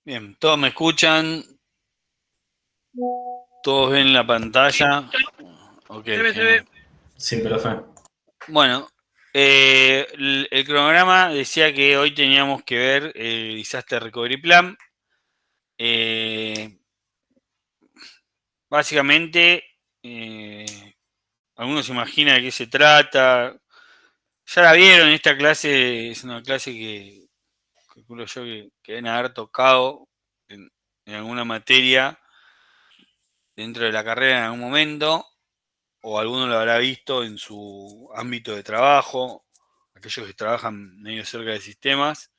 Bien, todos me escuchan, todos ven la pantalla. Ok, Se ve. genial. Sí, profe. Bueno, el cronograma decía que hoy teníamos que ver el Disaster Recovery Plan. Eh, Básicamente, eh, algunos se imaginan de qué se trata. Ya la vieron, esta clase es una clase que calculo yo que deben haber tocado en alguna materia dentro de la carrera en algún momento, o alguno lo habrá visto en su ámbito de trabajo, aquellos que trabajan medio cerca de sistemas.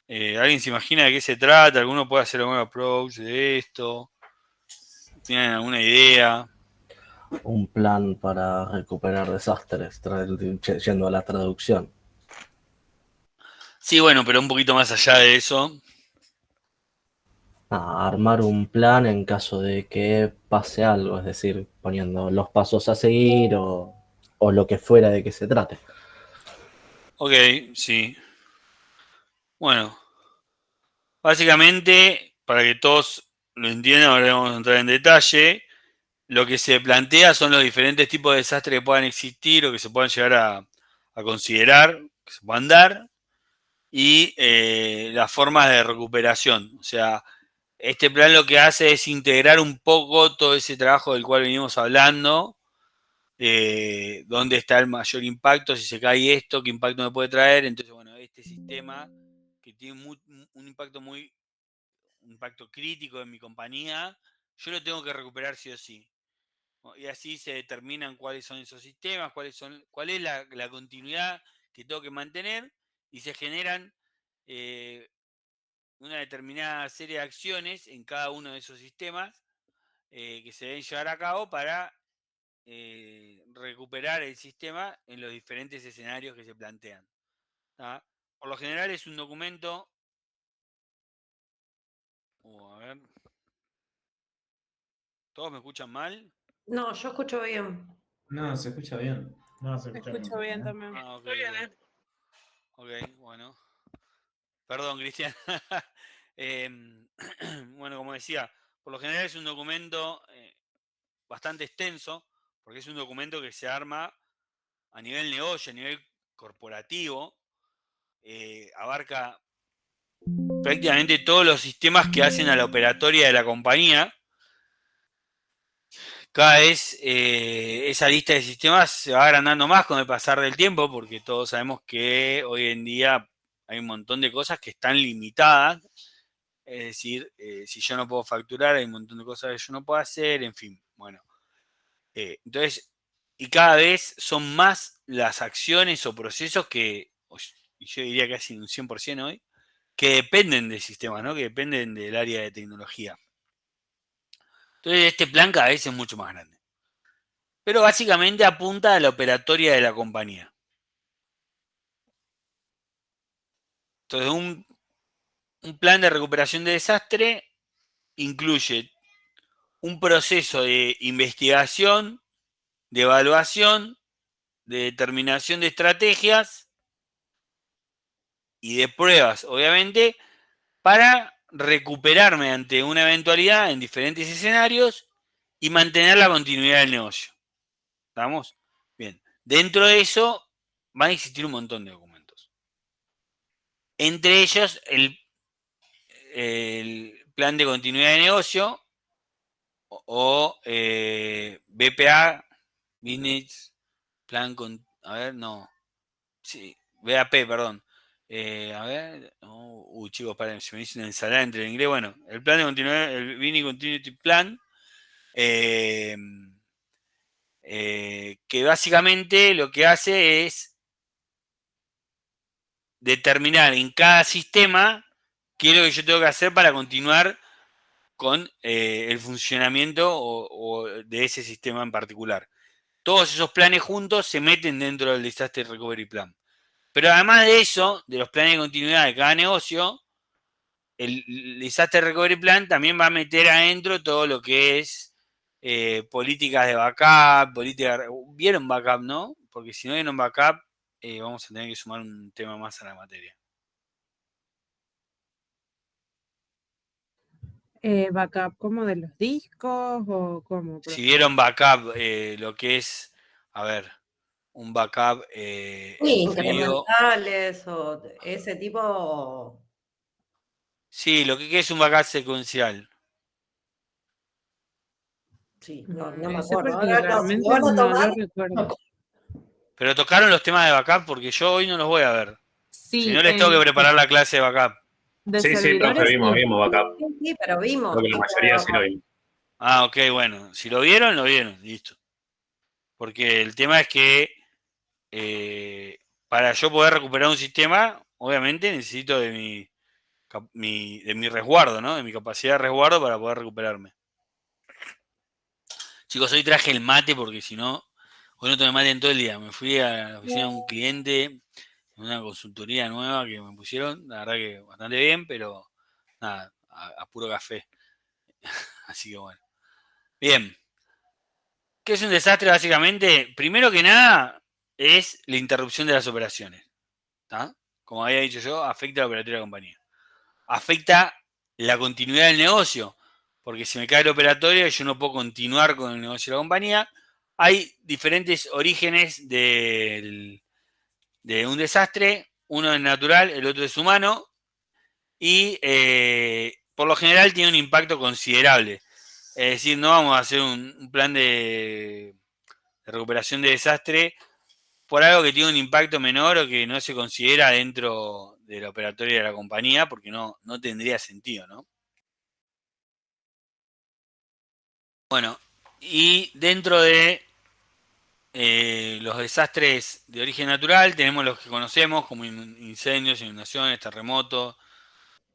¿Alguien se imagina de qué se trata? ¿Alguno puede hacer algún approach de esto? ¿Tienen alguna idea? Un plan para recuperar desastres, yendo a la traducción. Sí, bueno, pero un poquito más allá de eso. Armar un plan en caso de que pase algo, es decir, poniendo los pasos a seguir o lo que fuera de que se trate. Ok, sí. Bueno, básicamente, para que todos lo entiendan, ahora vamos a entrar en detalle. Lo que se plantea son los diferentes tipos de desastres que puedan existir o que se puedan llegar a considerar, que se puedan dar, y las formas de recuperación. O sea, este plan lo que hace es integrar un poco todo ese trabajo del cual venimos hablando, dónde está el mayor impacto, si se cae esto, qué impacto me puede traer. Entonces, bueno, este sistema que tiene un un impacto crítico en mi compañía, yo lo tengo que recuperar sí o sí. Y así se determinan cuáles son esos sistemas, cuál es la continuidad que tengo que mantener, y se generan eh, una determinada serie de acciones en cada uno de esos sistemas que se deben llevar a cabo para recuperar el sistema en los diferentes escenarios que se plantean. ¿Tá? Por lo general es un documento. A ver, ¿todos me escuchan mal? No, yo escucho bien. No, se escucha bien. No, se Me escucha bien, escucho profe, bien ¿eh? también. Ah, ok, Está bien, ok. ¿eh? Ok, bueno. Perdón, Cristian. Bueno, como decía, por lo general es un documento bastante extenso, porque es un documento que se arma a nivel negocio, a nivel corporativo, abarca prácticamente todos los sistemas que hacen a la operatoria de la compañía. Cada vez esa lista de sistemas se va agrandando más con el pasar del tiempo, porque todos sabemos que hoy en día hay un montón de cosas que están limitadas. Es decir, si yo no puedo facturar, hay un montón de cosas que yo no puedo hacer, en fin, bueno. Entonces, y cada vez son más las acciones o procesos que, y yo diría casi un 100% hoy, que dependen del sistema, ¿no? Que dependen del área de tecnología. Entonces, este plan cada vez es mucho más grande. Pero básicamente apunta a la operatoria de la compañía. Entonces, un plan de recuperación de desastre incluye un proceso de investigación, de evaluación, de determinación de estrategias y de pruebas, obviamente, para recuperarme ante una eventualidad en diferentes escenarios y mantener la continuidad del negocio. ¿Estamos? Bien. Dentro de eso van a existir un montón de documentos. Entre ellos, el plan de continuidad de negocio o BPA, Business Plan con. A ver, no. Sí, BAP, perdón. A ver, chicos, paren, se me hizo una ensalada entre el inglés. Bueno, el plan de continuidad, el Business Continuity Plan, eh, que básicamente lo que hace es determinar en cada sistema qué es lo que yo tengo que hacer para continuar con el funcionamiento de ese sistema en particular. Todos esos planes juntos se meten dentro del Disaster Recovery Plan. Pero además de eso, de los planes de continuidad de cada negocio, el Disaster Recovery Plan también va a meter adentro todo lo que es políticas de backup, ¿vieron backup, no? Porque si no vieron backup, vamos a tener que sumar un tema más a la materia. Backup como de los discos o cómo, Si profe. vieron backup, lo que es, a ver, un backup Sí, en frío. incrementales o ese tipo. Sí, lo que es un backup secuencial. Sí, no me Ese acuerdo. Ahora no, si me particularmente van a no tomar, lo no me recuerdo. acuerdo. Pero tocaron los temas de backup porque yo hoy no los voy a ver. Si no Sí, les tengo que preparar la clase de backup. de Sí, sí, profe, servidores sí. vimos backup. Sí, pero Creo vimos que la tipo mayoría de sí lo backup. vimos. Ah, ok, bueno. Si lo vieron, listo. Porque el tema es que para yo poder recuperar un sistema, obviamente necesito de de mi resguardo, ¿no? De mi capacidad de resguardo para poder recuperarme. Chicos, hoy traje el mate porque si no, hoy no tomé mate en todo el día. Me fui a la oficina de un cliente, en una consultoría nueva que me pusieron, la verdad que bastante bien, pero nada, a puro café. Así que bueno. Bien. ¿Qué es un desastre básicamente? Primero que nada, es la interrupción de las operaciones. ¿Tá? Como había dicho yo, afecta a la operatoria de la compañía. Afecta la continuidad del negocio, porque si me cae el operatorio y yo no puedo continuar con el negocio de la compañía, hay diferentes orígenes de un desastre, uno es natural, el otro es humano, y por lo general tiene un impacto considerable. Es decir, no vamos a hacer un plan de recuperación de desastre por algo que tiene un impacto menor o que no se considera dentro de la operatoria de la compañía, porque no tendría sentido, ¿no? Bueno, y dentro de los desastres de origen natural tenemos los que conocemos como incendios, inundaciones, terremotos,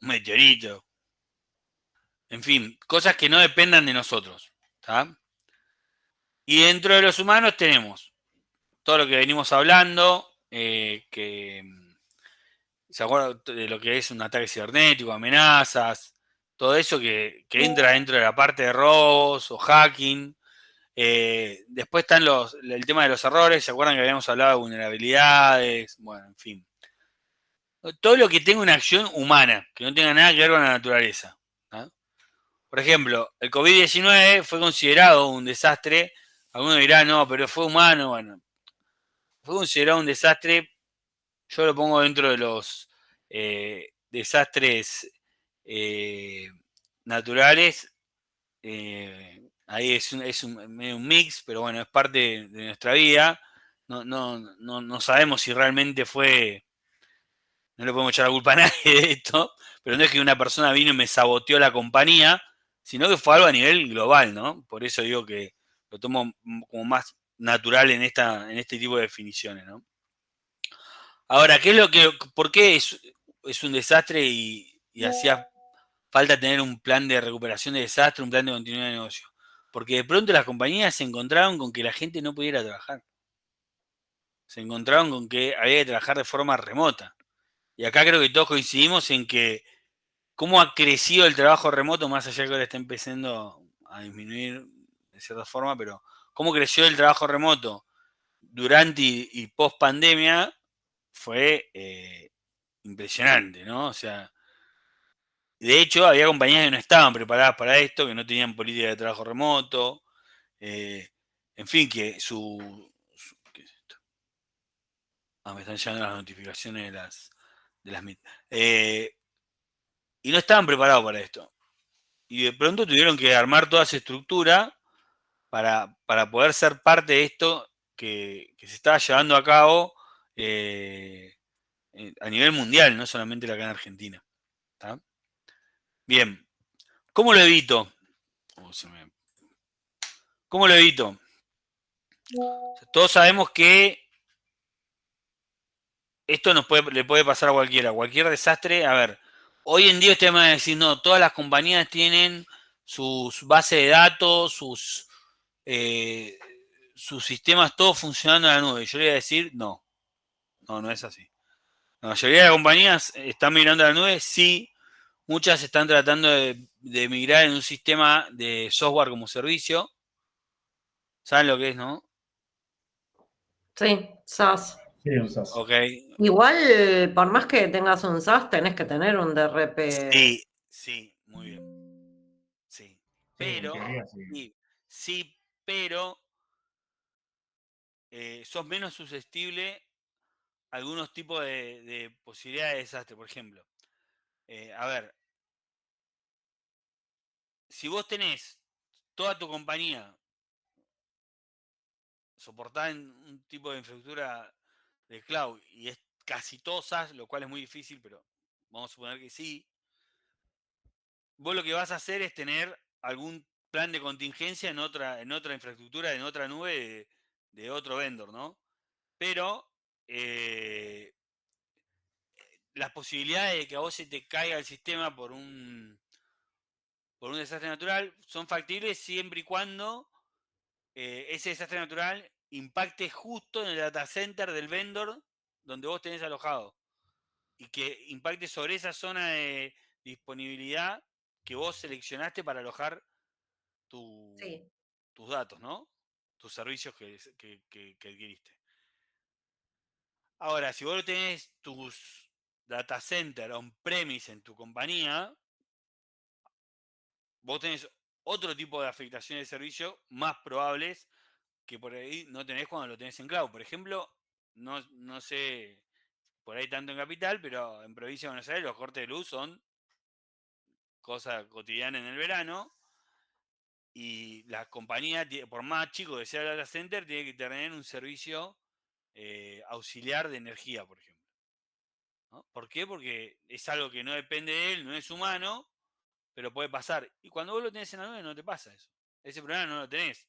meteoritos, en fin, cosas que no dependan de nosotros. ¿Tá? Y dentro de los humanos tenemos todo lo que venimos hablando, que se acuerda de lo que es un ataque cibernético, amenazas, todo eso que entra dentro de la parte de robos o hacking. Después están el tema de los errores, ¿se acuerdan que habíamos hablado de vulnerabilidades? Bueno, en fin. Todo lo que tenga una acción humana, que no tenga nada que ver con la naturaleza. ¿Ah? Por ejemplo, el COVID-19 fue considerado un desastre. Algunos dirán, no, pero fue humano. Bueno, fue considerado un desastre. Yo lo pongo dentro de los desastres eh, naturales. Ahí medio un mix, pero bueno, es parte de nuestra vida. No sabemos si realmente fue, no le podemos echar la culpa a nadie de esto, pero no es que una persona vino y me saboteó la compañía, sino que fue algo a nivel global, ¿no? Por eso digo que lo tomo como más natural en este tipo de definiciones, ¿no? Ahora, por qué es un desastre y hacía falta tener un plan de recuperación de desastre, un plan de continuidad de negocio? Porque de pronto las compañías se encontraron con que la gente no pudiera trabajar. Se encontraron con que había que trabajar de forma remota. Y acá creo que todos coincidimos en que cómo ha crecido el trabajo remoto, más allá de que ahora está empezando a disminuir de cierta forma, pero cómo creció el trabajo remoto durante y post pandemia fue impresionante, ¿no? O sea, de hecho, había compañías que no estaban preparadas para esto, que no tenían política de trabajo remoto, eh, en fin, que ¿qué es esto? Ah, me están llegando las notificaciones de las Meet. Y no estaban preparados para esto. Y de pronto tuvieron que armar toda esa estructura para poder ser parte de esto que se estaba llevando a cabo a nivel mundial, no solamente acá en Argentina. ¿Tá? Bien, ¿cómo lo evito? ¿Cómo lo evito? Todos sabemos que esto le puede pasar a cualquiera, cualquier desastre. A ver, hoy en día ustedes me van a decir, no, todas las compañías tienen sus bases de datos, eh, sus sistemas, todos funcionando en la nube. Yo le voy a decir, no es así. La mayoría de las compañías están migrando a la nube, sí, muchas están tratando de migrar en un sistema de software como servicio. ¿Saben lo que es, no? Sí, SAS. Sí, usas. Ok. Igual, por más que tengas un SAS, tenés que tener un DRP. Sí, muy bien. Sí. Sí, en Pero, teoría sí. sí, pero sos menos susceptible a algunos tipos de posibilidades de desastre. Por ejemplo, a ver, si vos tenés toda tu compañía soportada en un tipo de infraestructura de cloud y es casi todo SaaS, lo cual es muy difícil, pero vamos a suponer que sí, vos lo que vas a hacer es tener algún plan de contingencia en otra infraestructura, en otra nube de otro vendor, ¿no? Pero las posibilidades de que a vos se te caiga el sistema por un desastre natural son factibles siempre y cuando ese desastre natural impacte justo en el data center del vendor donde vos tenés alojado y que impacte sobre esa zona de disponibilidad que vos seleccionaste para alojar Sí, tus datos, ¿no? Tus servicios que adquiriste. Ahora, si vos tenés tus data center on-premise en tu compañía, vos tenés otro tipo de afectaciones de servicio más probables que por ahí no tenés cuando lo tenés en cloud. Por ejemplo, no sé por ahí tanto en capital, pero en provincia de Buenos Aires los cortes de luz son cosa cotidiana en el verano y la compañía, por más chico que sea el data center, tiene que tener un servicio auxiliar de energía, por ejemplo. ¿No? ¿Por qué? Porque es algo que no depende de él, no es humano, pero puede pasar. Y cuando vos lo tenés en la nube no te pasa eso. Ese problema no lo tenés.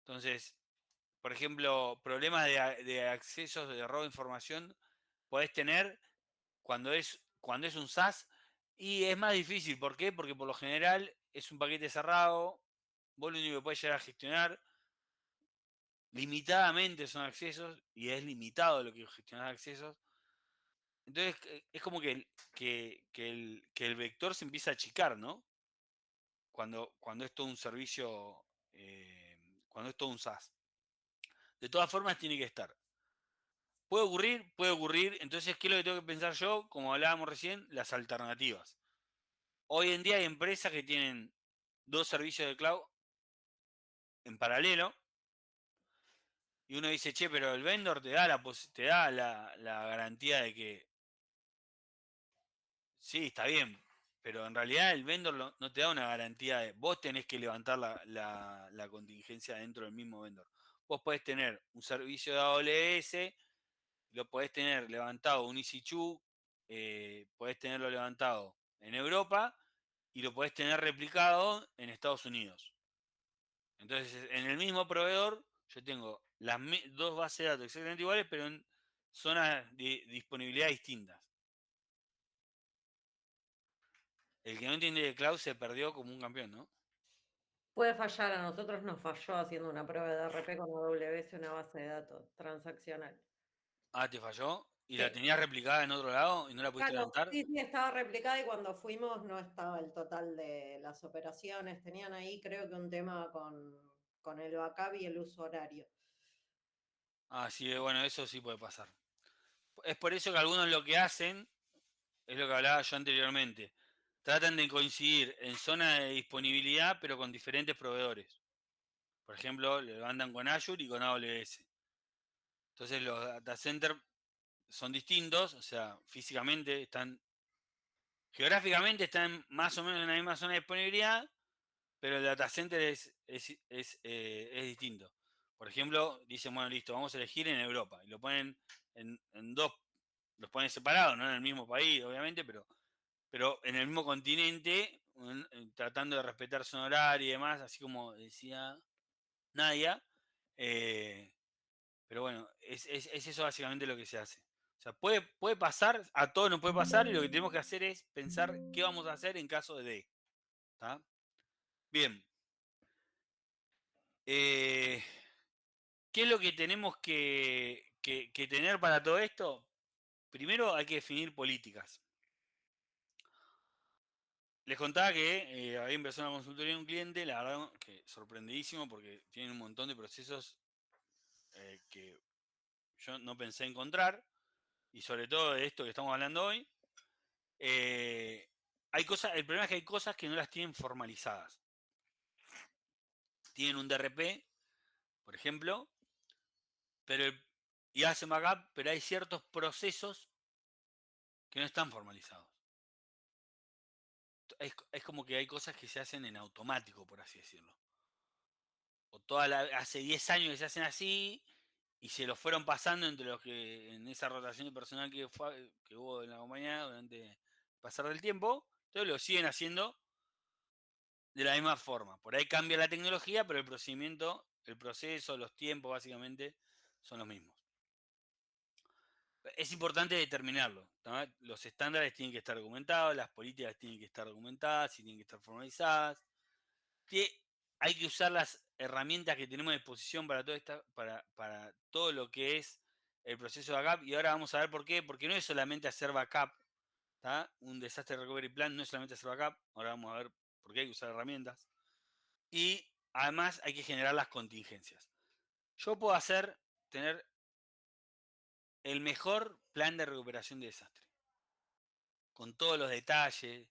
Entonces, por ejemplo, problemas de accesos, de robo de información, podés tener cuando es un SaaS y es más difícil. ¿Por qué? Porque por lo general es un paquete cerrado, vos lo único que podés llegar a gestionar limitadamente son accesos y es limitado lo que gestionar accesos. Entonces es como que el vector se empieza a achicar, ¿no? Cuando es todo un servicio, cuando es todo un SaaS. De todas formas tiene que estar. Puede ocurrir. Entonces, ¿qué es lo que tengo que pensar yo? Como hablábamos recién, las alternativas. Hoy en día hay empresas que tienen dos servicios de cloud en paralelo y uno dice, che, pero el vendor te da la garantía de que sí, está bien, pero en realidad el vendor no te da una garantía de vos tenés que levantar la contingencia dentro del mismo vendor. Vos podés tener un servicio de AWS, lo podés tener levantado un EC2, podés tenerlo levantado en Europa y lo podés tener replicado en Estados Unidos. Entonces, en el mismo proveedor, yo tengo las dos bases de datos exactamente iguales, pero en zonas de disponibilidad distintas. El que no entiende de cloud se perdió como un campeón, ¿no? puede fallar. A nosotros nos falló haciendo una prueba de RP con AWS, una base de datos transaccional. Ah, ¿te falló? ¿Y la Sí. tenías replicada en otro lado y no la pudiste Claro, levantar? sí, sí, estaba replicada y cuando fuimos no estaba el total de las operaciones. Tenían ahí, creo que un tema con el backup y el uso horario. Ah, sí, bueno, eso sí puede pasar. Es por eso que algunos lo que hacen, es lo que hablaba yo anteriormente, tratan de coincidir en zona de disponibilidad, pero con diferentes proveedores. Por ejemplo, lo andan con Azure y con AWS. Entonces los data centers son distintos, o sea, físicamente están, geográficamente están más o menos en la misma zona de disponibilidad, pero el data center es distinto. Por ejemplo, dicen, bueno, listo, vamos a elegir en Europa. Y lo ponen en dos, los ponen separados, no en el mismo país, obviamente, pero en el mismo continente, tratando de respetar zona horaria y demás, así como decía Nadia. Pero bueno, es eso básicamente lo que se hace. O sea, puede pasar, a todos nos puede pasar, y lo que tenemos que hacer es pensar qué vamos a hacer en caso de D. ¿Tá? Bien. ¿Qué es lo que tenemos que tener para todo esto? Primero hay que definir políticas. Les contaba que había empezado una consultoría de un cliente, la verdad que sorprendidísimo porque tienen un montón de procesos que yo no pensé encontrar, y sobre todo de esto que estamos hablando hoy. el problema es que hay cosas que no las tienen formalizadas. Tienen un DRP, por ejemplo, y hacen backup, pero hay ciertos procesos que no están formalizados. Es como que hay cosas que se hacen en automático, por así decirlo. O hace 10 años que se hacen así y se los fueron pasando entre los que en esa rotación de personal que hubo en la compañía durante el pasar del tiempo, entonces lo siguen haciendo de la misma forma. Por ahí cambia la tecnología, pero el procedimiento, el proceso, los tiempos básicamente son los mismos. Es importante determinarlo, ¿no? Los estándares tienen que estar documentados, las políticas tienen que estar documentadas y tienen que estar formalizadas. Hay que usar las herramientas que tenemos a disposición para todo lo que es el proceso de backup. Y ahora vamos a ver por qué. Porque no es solamente hacer backup. ¿Tá? Un desastre recovery plan no es solamente hacer backup. Ahora vamos a ver por qué hay que usar herramientas. Y además hay que generar las contingencias. Yo puedo tener el mejor plan de recuperación de desastre. Con todos los detalles,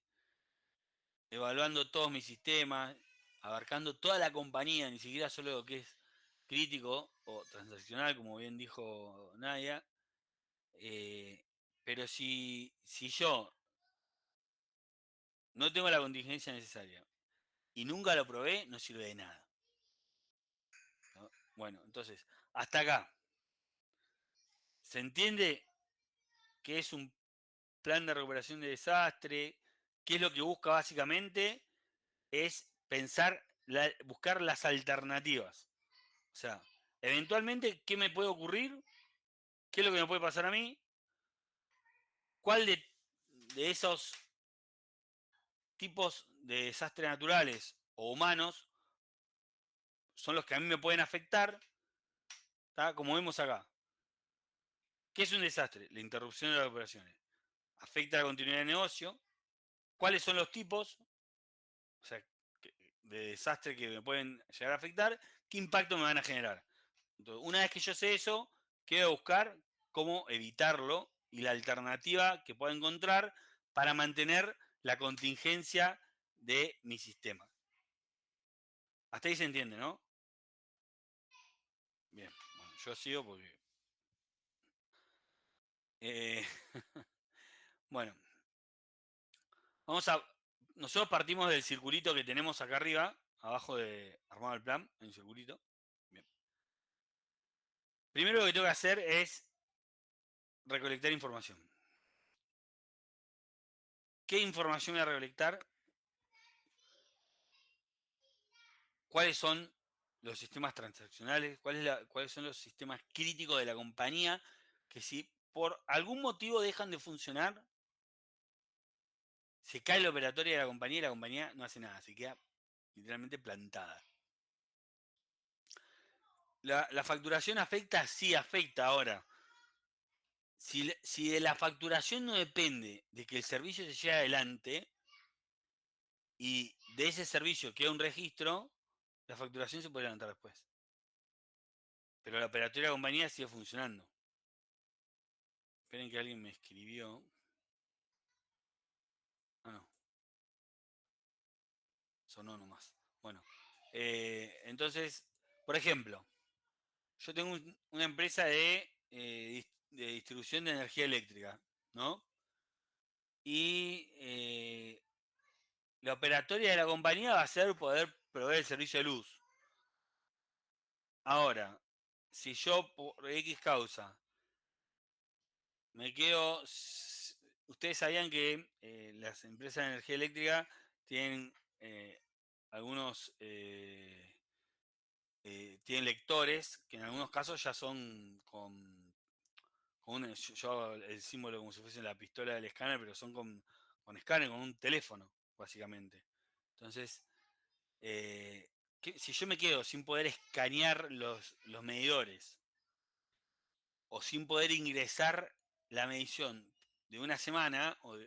evaluando todos mis sistemas, abarcando toda la compañía, ni siquiera solo lo que es crítico o transaccional, como bien dijo Nadia. Pero si yo no tengo la contingencia necesaria y nunca lo probé, no sirve de nada. ¿No? Bueno, entonces, hasta acá. ¿Se entiende qué es un plan de recuperación de desastre? ¿Qué es lo que busca básicamente? Es buscar las alternativas. O sea, eventualmente, ¿qué me puede ocurrir? ¿Qué es lo que me puede pasar a mí? ¿Cuál de esos tipos de desastres naturales o humanos son los que a mí me pueden afectar? ¿Tá? Como vemos acá. ¿Qué es un desastre? La interrupción de las operaciones. ¿Afecta la continuidad del negocio? ¿Cuáles son los tipos? O sea, de desastre que me pueden llegar a afectar. ¿Qué impacto me van a generar? Entonces, una vez que yo sé eso, quiero buscar cómo evitarlo y la alternativa que puedo encontrar para mantener la contingencia de mi sistema. Hasta ahí se entiende, ¿no? Bien, bueno, yo sigo porque... bueno, nosotros partimos del circulito que tenemos acá arriba, abajo de armado el plan, en un circulito. Bien. Primero lo que tengo que hacer es recolectar información. ¿Qué información voy a recolectar? ¿Cuáles son los sistemas transaccionales? ¿Cuáles son los sistemas críticos de la compañía? Que si por algún motivo dejan de funcionar, se cae la operatoria de la compañía y la compañía no hace nada, se queda literalmente plantada. ¿La facturación afecta? Sí, afecta ahora. Si de la facturación no depende de que el servicio se lleve adelante y de ese servicio queda un registro, la facturación se puede levantar después. Pero la operatoria de la compañía sigue funcionando. Esperen que alguien me escribió. Ah, no. Sonó nomás. Bueno. Entonces, por ejemplo, yo tengo una empresa de distribución de energía eléctrica, ¿no? Y la operatoria de la compañía va a ser poder proveer el servicio de luz. Ahora, si yo por X causa me quedo... Ustedes sabían que las empresas de energía eléctrica tienen algunos... tienen lectores que en algunos casos ya son con yo el símbolo como si fuese la pistola del escáner, pero son con escáner, con un teléfono, básicamente. Entonces, si yo me quedo sin poder escanear los medidores o sin poder ingresar la medición de una semana o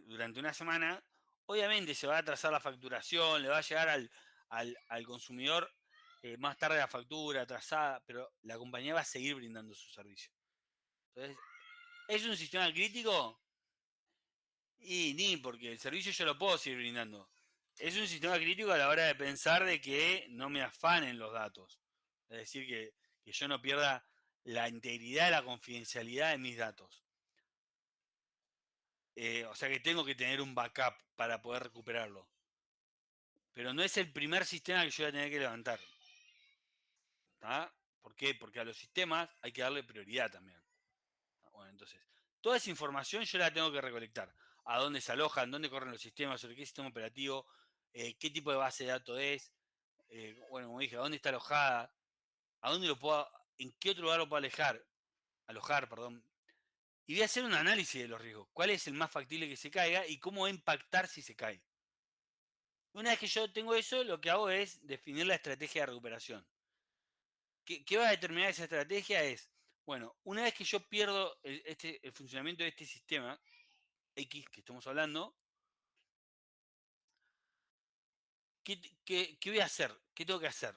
durante una semana, obviamente se va a atrasar la facturación, le va a llegar al consumidor más tarde la factura atrasada, pero la compañía va a seguir brindando su servicio. Entonces, ¿es un sistema crítico? Y ni, porque el servicio yo lo puedo seguir brindando. Es un sistema crítico a la hora de pensar de que no me afanen los datos. Es decir, que yo no pierda la integridad, la confidencialidad de mis datos. O sea que tengo que tener un backup para poder recuperarlo. Pero no es el primer sistema que yo voy a tener que levantar. ¿Tá? ¿Por qué? Porque a los sistemas hay que darle prioridad también. Bueno, entonces, toda esa información yo la tengo que recolectar. A dónde se alojan, dónde corren los sistemas, sobre qué sistema operativo, qué tipo de base de datos es, bueno, como dije, a dónde está alojada, a dónde lo puedo, en qué otro lugar lo puedo alojar, perdón. Y voy a hacer un análisis de los riesgos. ¿Cuál es el más factible que se caiga y cómo va a impactar si se cae? Una vez que yo tengo eso, lo que hago es definir la estrategia de recuperación. ¿Qué va a determinar esa estrategia? Es, bueno, una vez que yo pierdo el funcionamiento de este sistema X que estamos hablando, ¿qué voy a hacer? ¿Qué tengo que hacer?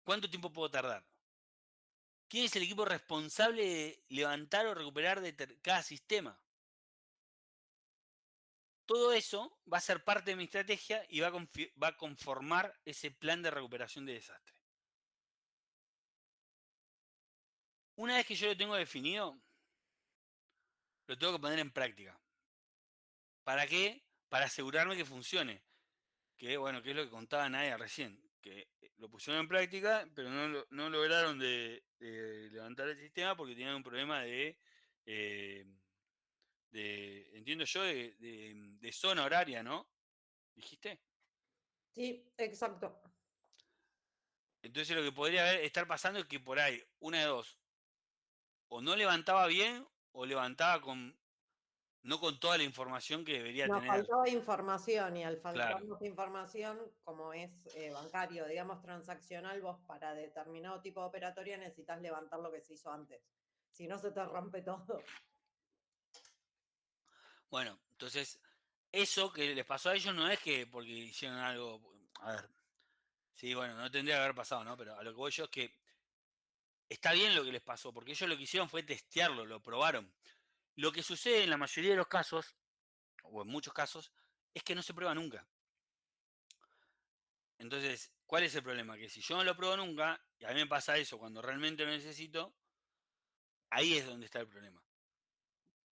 ¿Cuánto tiempo puedo tardar? ¿Quién es el equipo responsable de levantar o recuperar de cada sistema? Todo eso va a ser parte de mi estrategia y va a conformar ese plan de recuperación de desastre. Una vez que yo lo tengo definido, lo tengo que poner en práctica. ¿Para qué? Para asegurarme que funcione. Que bueno, que es lo que contaba Nadia recién, que lo pusieron en práctica, pero no lograron de levantar el sistema porque tenían un problema eh, entiendo yo, de zona horaria, ¿no? ¿Dijiste? Sí, exacto. Entonces lo que podría estar pasando es que por ahí, una de dos, o no levantaba bien, o levantaba no con toda la información que debería Nos tener. faltaba información y al Claro. faltarnos información, como es bancario, digamos, transaccional, vos para determinado tipo de operatoria necesitas levantar lo que se hizo antes. Si no, se te rompe todo. Bueno, entonces, eso que les pasó a ellos no es que porque hicieron algo. A ver, sí, bueno, no tendría que haber pasado, ¿no? Pero a lo que voy yo es que está bien lo que les pasó, porque ellos lo que hicieron fue testearlo, lo probaron. Lo que sucede en la mayoría de los casos, o en muchos casos, es que no se prueba nunca. Entonces, ¿cuál es el problema? Que si yo no lo pruebo nunca, y a mí me pasa eso cuando realmente lo necesito, ahí es donde está el problema.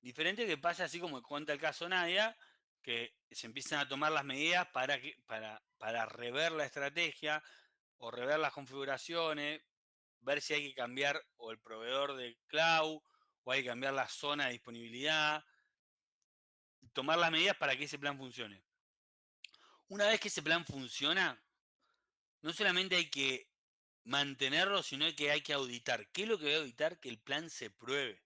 Diferente que pasa así como cuenta el caso Nadia, que se empiezan a tomar las medidas para rever la estrategia o rever las configuraciones, ver si hay que cambiar o el proveedor de cloud o hay que cambiar la zona de disponibilidad, tomar las medidas para que ese plan funcione. Una vez que ese plan funciona, no solamente hay que mantenerlo, sino que hay que auditar. ¿Qué es lo que voy a auditar? Que el plan se pruebe,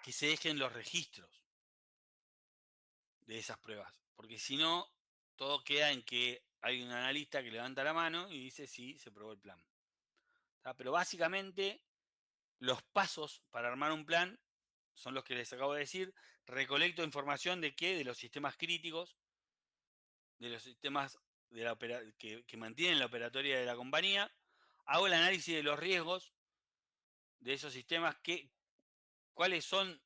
que se dejen los registros de esas pruebas, porque si no, todo queda en que hay un analista que levanta la mano y dice sí, se probó el plan. ¿Tá? Pero básicamente los pasos para armar un plan son los que les acabo de decir. Recolecto información de qué, de los sistemas críticos, de los sistemas que mantienen la operatoria de la compañía. Hago el análisis de los riesgos de esos sistemas, cuáles son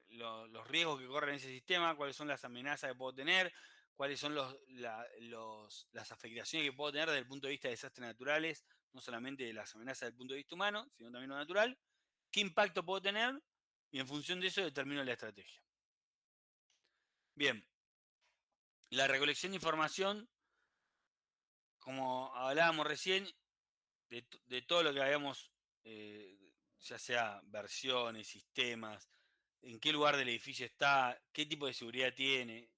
los riesgos que corren en ese sistema, cuáles son las amenazas que puedo tener, cuáles son las afectaciones que puedo tener desde el punto de vista de desastres naturales, no solamente de las amenazas desde el punto de vista humano, sino también lo natural, qué impacto puedo tener y en función de eso determino la estrategia. Bien, la recolección de información, como hablábamos recién, de todo lo que habíamos, ya sea versiones, sistemas, en qué lugar del edificio está, qué tipo de seguridad tiene,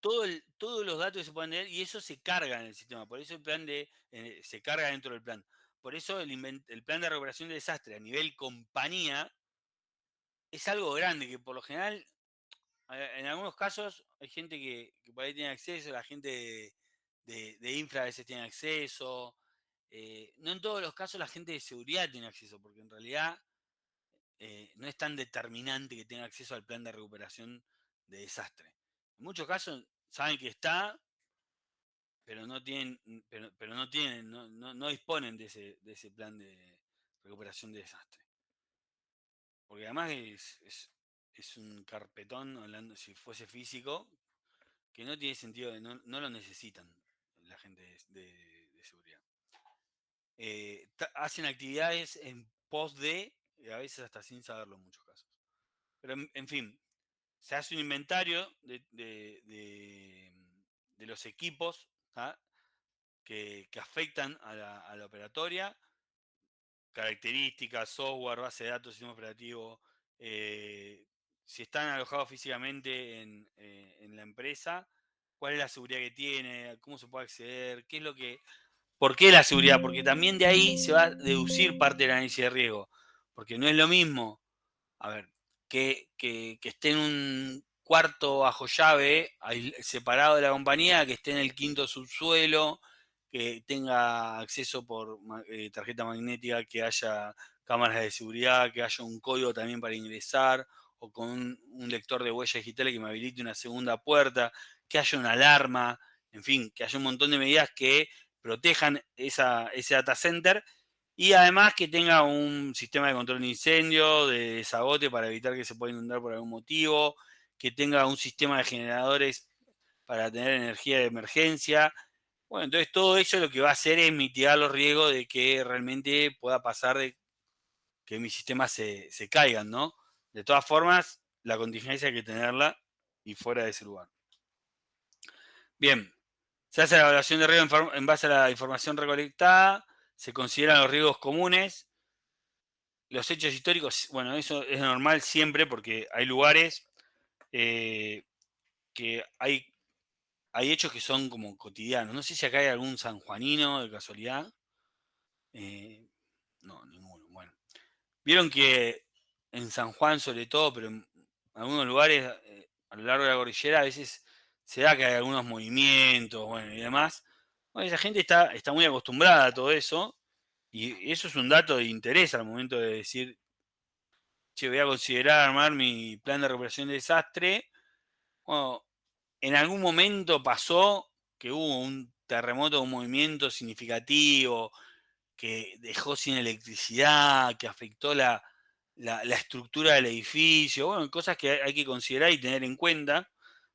todos los datos que se pueden tener y eso se carga en el sistema. Por eso el plan se carga dentro del plan. Por eso el plan de recuperación de desastre a nivel compañía es algo grande que por lo general, en algunos casos hay gente que por ahí tiene acceso, la gente de infra a veces tiene acceso. No en todos los casos la gente de seguridad tiene acceso, porque en realidad no es tan determinante que tenga acceso al plan de recuperación de desastre. En muchos casos saben que está, pero no tienen, pero no tienen, no disponen de ese plan de recuperación de desastre. Porque además es un carpetón, hablando si fuese físico, que no tiene sentido, no lo necesitan la gente de seguridad. Hacen actividades en pos de, a veces hasta sin saberlo en muchos casos. Pero en fin, se hace un inventario de los equipos, ¿tá? que afectan a la operatoria, características, software, base de datos, sistema operativo, si están alojados físicamente en la empresa, cuál es la seguridad que tiene, cómo se puede acceder, qué es lo que... ¿Por qué la seguridad? Porque también de ahí se va a deducir parte del análisis de riesgo. Porque no es lo mismo, a ver, que esté en un cuarto bajo llave, separado de la compañía, que esté en el quinto subsuelo, que tenga acceso por tarjeta magnética, que haya cámaras de seguridad, que haya un código también para ingresar, o con un lector de huellas digitales que me habilite una segunda puerta, que haya una alarma, en fin, que haya un montón de medidas que protejan ese data center y además que tenga un sistema de control de incendio, de desagote para evitar que se pueda inundar por algún motivo, que tenga un sistema de generadores para tener energía de emergencia. Bueno, entonces todo eso lo que va a hacer es mitigar los riesgos de que realmente pueda pasar de que mis sistemas se caigan, ¿no? De todas formas, la contingencia hay que tenerla y fuera de ese lugar. Bien, se hace la evaluación de riesgo en base a la información recolectada, se consideran los riesgos comunes, los hechos históricos, bueno, eso es normal siempre porque hay lugares que hay hechos que son como cotidianos. No sé si acá hay algún sanjuanino de casualidad. No, ninguno. Bueno, vieron que en San Juan sobre todo, pero en algunos lugares a lo largo de la cordillera a veces se da que hay algunos movimientos, bueno, y demás. Bueno, esa gente está muy acostumbrada a todo eso y eso es un dato de interés al momento de decir, che, voy a considerar armar mi plan de recuperación de desastre. Bueno, en algún momento pasó que hubo un terremoto, un movimiento significativo que dejó sin electricidad, que afectó la estructura del edificio, bueno, cosas que hay que considerar y tener en cuenta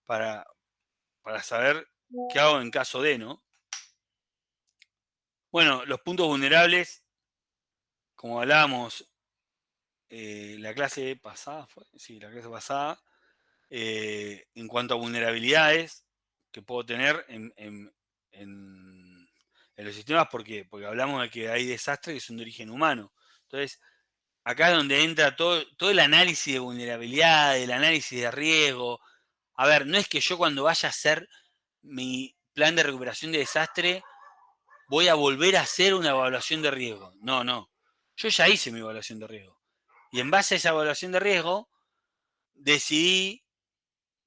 para saber qué hago en caso de, ¿no? Bueno, los puntos vulnerables, como hablábamos la clase pasada, ¿fue? Sí, la clase pasada, en cuanto a vulnerabilidades que puedo tener en los sistemas, porque hablamos de que hay desastres que son de origen humano. Entonces, acá es donde entra todo el análisis de vulnerabilidad, el análisis de riesgo. A ver, no es que yo cuando vaya a hacer mi plan de recuperación de desastre voy a volver a hacer una evaluación de riesgo. No, no. Yo ya hice mi evaluación de riesgo. Y en base a esa evaluación de riesgo, decidí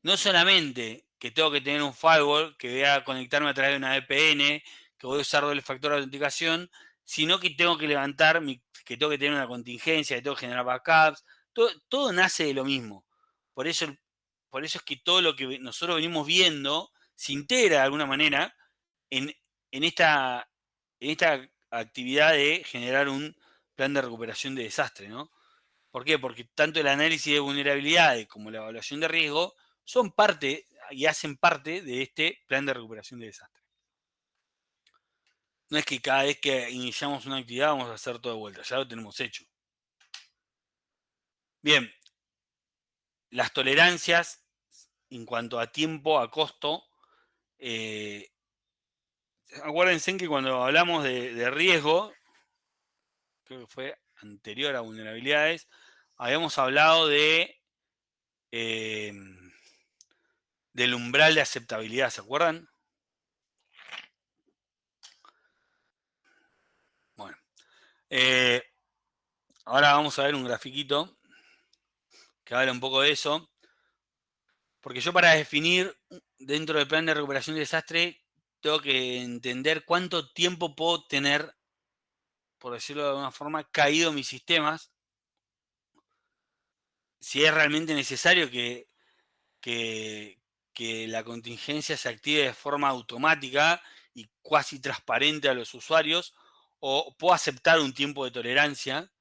no solamente que tengo que tener un firewall, que voy a conectarme a través de una VPN, que voy a usar doble factor de autenticación, sino que tengo que levantar, que tengo que tener una contingencia, que tengo que generar backups. Todo nace de lo mismo. Por eso es que todo lo que nosotros venimos viendo se integra de alguna manera en, en esta actividad de generar un plan de recuperación de desastre, ¿no? ¿Por qué? Porque tanto el análisis de vulnerabilidades como la evaluación de riesgo son parte y hacen parte de este plan de recuperación de desastre. No es que cada vez que iniciamos una actividad vamos a hacer todo de vuelta, ya lo tenemos hecho. Bien, las tolerancias en cuanto a tiempo, a costo. Acuérdense que cuando hablamos de riesgo, creo que fue anterior a vulnerabilidades, habíamos hablado del umbral de aceptabilidad, ¿se acuerdan? Bueno, ahora vamos a ver un grafiquito que habla un poco de eso, porque yo para definir dentro del plan de recuperación de desastre tengo que entender cuánto tiempo puedo tener, por decirlo de alguna forma, caído mis sistemas, si es realmente necesario que la contingencia se active de forma automática y cuasi transparente a los usuarios, o puedo aceptar un tiempo de tolerancia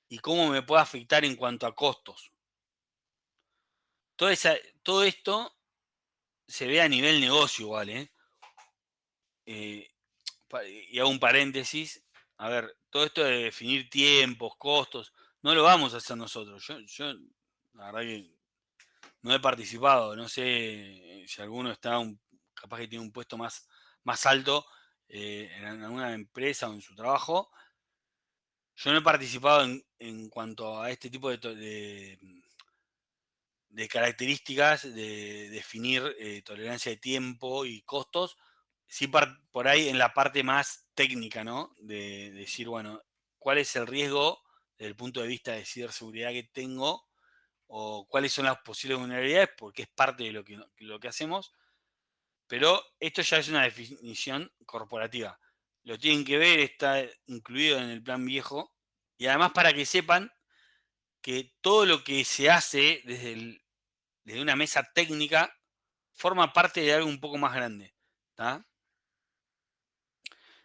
y cómo me puede afectar en cuanto a costos. todo esto se ve a nivel negocio igual, ¿eh? Y hago un paréntesis. A ver, todo esto de definir tiempos, costos, no lo vamos a hacer nosotros. Yo la verdad que no he participado, no sé si alguno está capaz que tiene un puesto más alto en alguna empresa o en su trabajo. Yo no he participado en cuanto a este tipo de características de definir tolerancia de tiempo y costos, sí por ahí en la parte más técnica, ¿no? De decir, bueno, ¿cuál es el riesgo desde el punto de vista de ciberseguridad que tengo? O cuáles son las posibles vulnerabilidades, porque es parte de lo que hacemos. Pero esto ya es una definición corporativa. Lo tienen que ver, está incluido en el plan viejo. Y además para que sepan que todo lo que se hace desde una mesa técnica forma parte de algo un poco más grande. ¿Tá?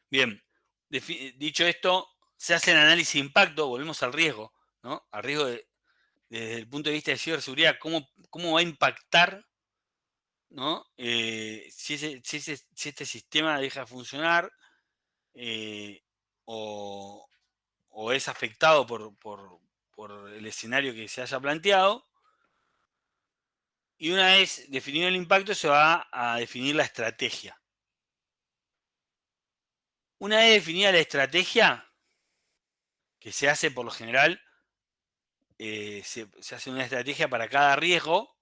Bien, dicho esto, se hace el análisis de impacto, volvemos al riesgo, ¿no? Al riesgo desde el punto de vista de ciberseguridad, cómo va a impactar, ¿no? Si este sistema deja de funcionar eh, o, o es afectado por el escenario que se haya planteado. Y una vez definido el impacto, se va a definir la estrategia. Una vez definida la estrategia, que se hace por lo general, se hace una estrategia para cada riesgo.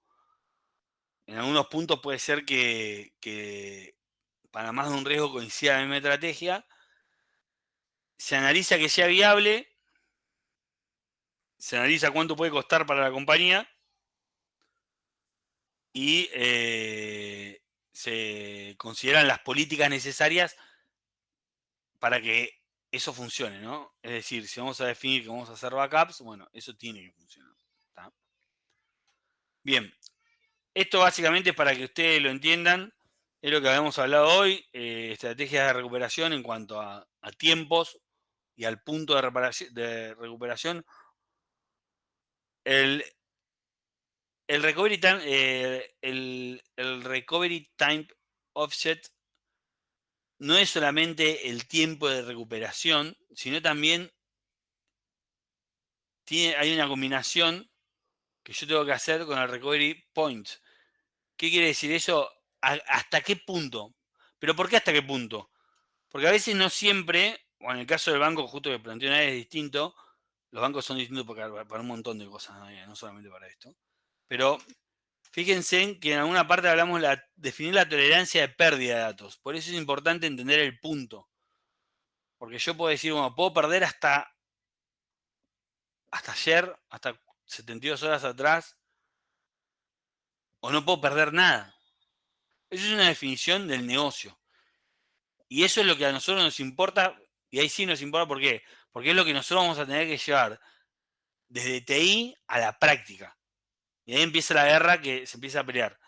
En algunos puntos puede ser que para más de un riesgo coincida la misma estrategia. Se analiza que sea viable, se analiza cuánto puede costar para la compañía y se consideran las políticas necesarias para que eso funcione, ¿no? Es decir, si vamos a definir que vamos a hacer backups, bueno, eso tiene que funcionar. ¿Tá? Bien, esto básicamente es para que ustedes lo entiendan, es lo que habíamos hablado hoy, estrategias de recuperación en cuanto a tiempos y al punto de recuperación. El, el recovery time, el recovery time offset no es solamente el tiempo de recuperación, sino también hay una combinación que yo tengo que hacer con el recovery point. ¿Qué quiere decir eso? ¿Hasta qué punto? ¿Pero por qué hasta qué punto? Porque a veces no siempre, o en el caso del banco, justo que planteé una vez, es distinto. Los bancos son distintos para un montón de cosas, no solamente para esto. Pero fíjense en que en alguna parte hablamos de definir la tolerancia de pérdida de datos. Por eso es importante entender el punto. Porque yo puedo decir, bueno, puedo perder hasta ayer, hasta 72 horas atrás, o no puedo perder nada. Eso es una definición del negocio. Y eso es lo que a nosotros nos importa, y ahí sí nos importa, ¿por qué? Porque es lo que nosotros vamos a tener que llevar desde TI a la práctica. Y ahí empieza la guerra que se empieza a pelear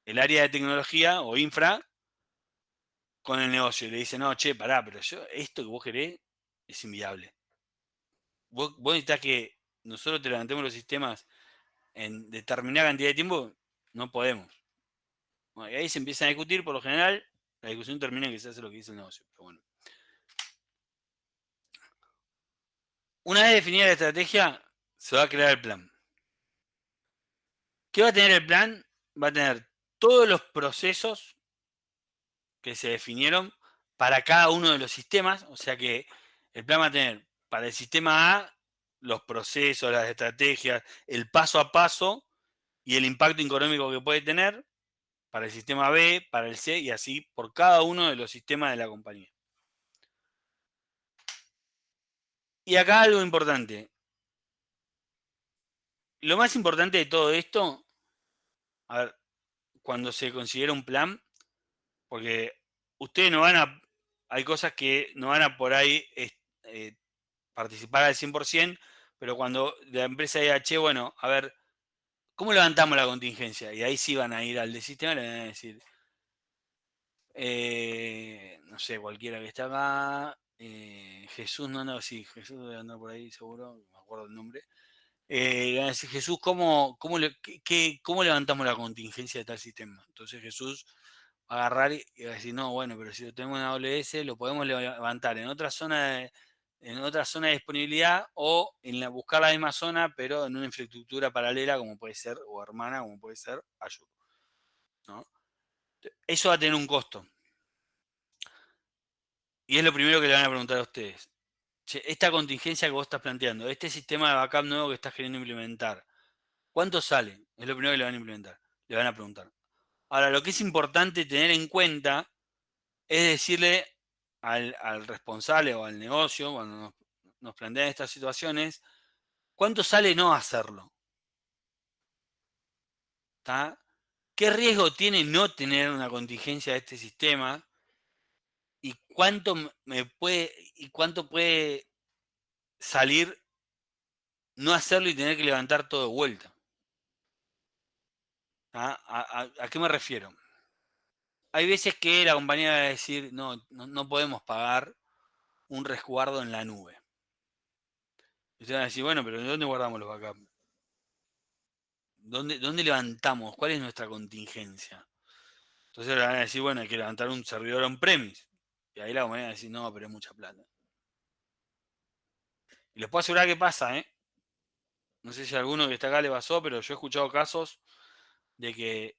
el área de tecnología o infra con el negocio. Y le dice, no, che, pará, pero esto que vos querés es inviable. Vos necesitas que nosotros te levantemos los sistemas en determinada cantidad de tiempo, no podemos. Bueno, y ahí se empiezan a discutir, por lo general, la discusión termina en que se hace lo que dice el negocio. Pero bueno. Una vez definida la estrategia, se va a crear el plan. ¿Qué va a tener el plan? Va a tener todos los procesos que se definieron para cada uno de los sistemas. O sea que el plan va a tener para el sistema A los procesos, las estrategias, el paso a paso y el impacto económico que puede tener. Para el sistema B, para el C y así por cada uno de los sistemas de la compañía. Y acá algo importante. Lo más importante de todo esto, a ver, cuando se considera un plan, porque ustedes no van a, hay cosas que no van a por ahí participar al 100%, pero cuando la empresa diga, che, bueno, a ver, ¿cómo levantamos la contingencia? Y ahí sí van a ir al del sistema y le van a decir, no sé, cualquiera que está acá, Jesús no anda, sí, Jesús debe andar por ahí seguro, no me acuerdo el nombre. van a decir, Jesús, ¿cómo levantamos la contingencia de tal sistema? Entonces Jesús va a agarrar y va a decir, no, bueno, pero si lo tenemos en AWS, lo podemos levantar en otra zona de disponibilidad o buscar la misma zona, pero en una infraestructura paralela, como puede ser, o hermana, como puede ser Azure, ¿no? Eso va a tener un costo. Y es lo primero que le van a preguntar a ustedes. Che, esta contingencia que vos estás planteando, este sistema de backup nuevo que estás queriendo implementar, ¿cuánto sale? Es lo primero que le van a implementar. Le van a preguntar. Ahora, lo que es importante tener en cuenta es decirle al responsable o al negocio, cuando nos plantean estas situaciones, ¿cuánto sale no hacerlo? ¿Está? ¿Qué riesgo tiene no tener una contingencia de este sistema? ¿Y cuánto puede salir no hacerlo y tener que levantar todo de vuelta? ¿A qué me refiero? Hay veces que la compañía va a decir, no podemos pagar un resguardo en la nube. Y ustedes van a decir, bueno, pero ¿dónde guardamos los backups? ¿Dónde levantamos? ¿Cuál es nuestra contingencia? Entonces le van a decir, bueno, hay que levantar un servidor on-premise. Y ahí la compañía va a decir, no, pero es mucha plata. Y les puedo asegurar que pasa, ¿eh? No sé si a alguno que está acá le pasó, pero yo he escuchado casos de que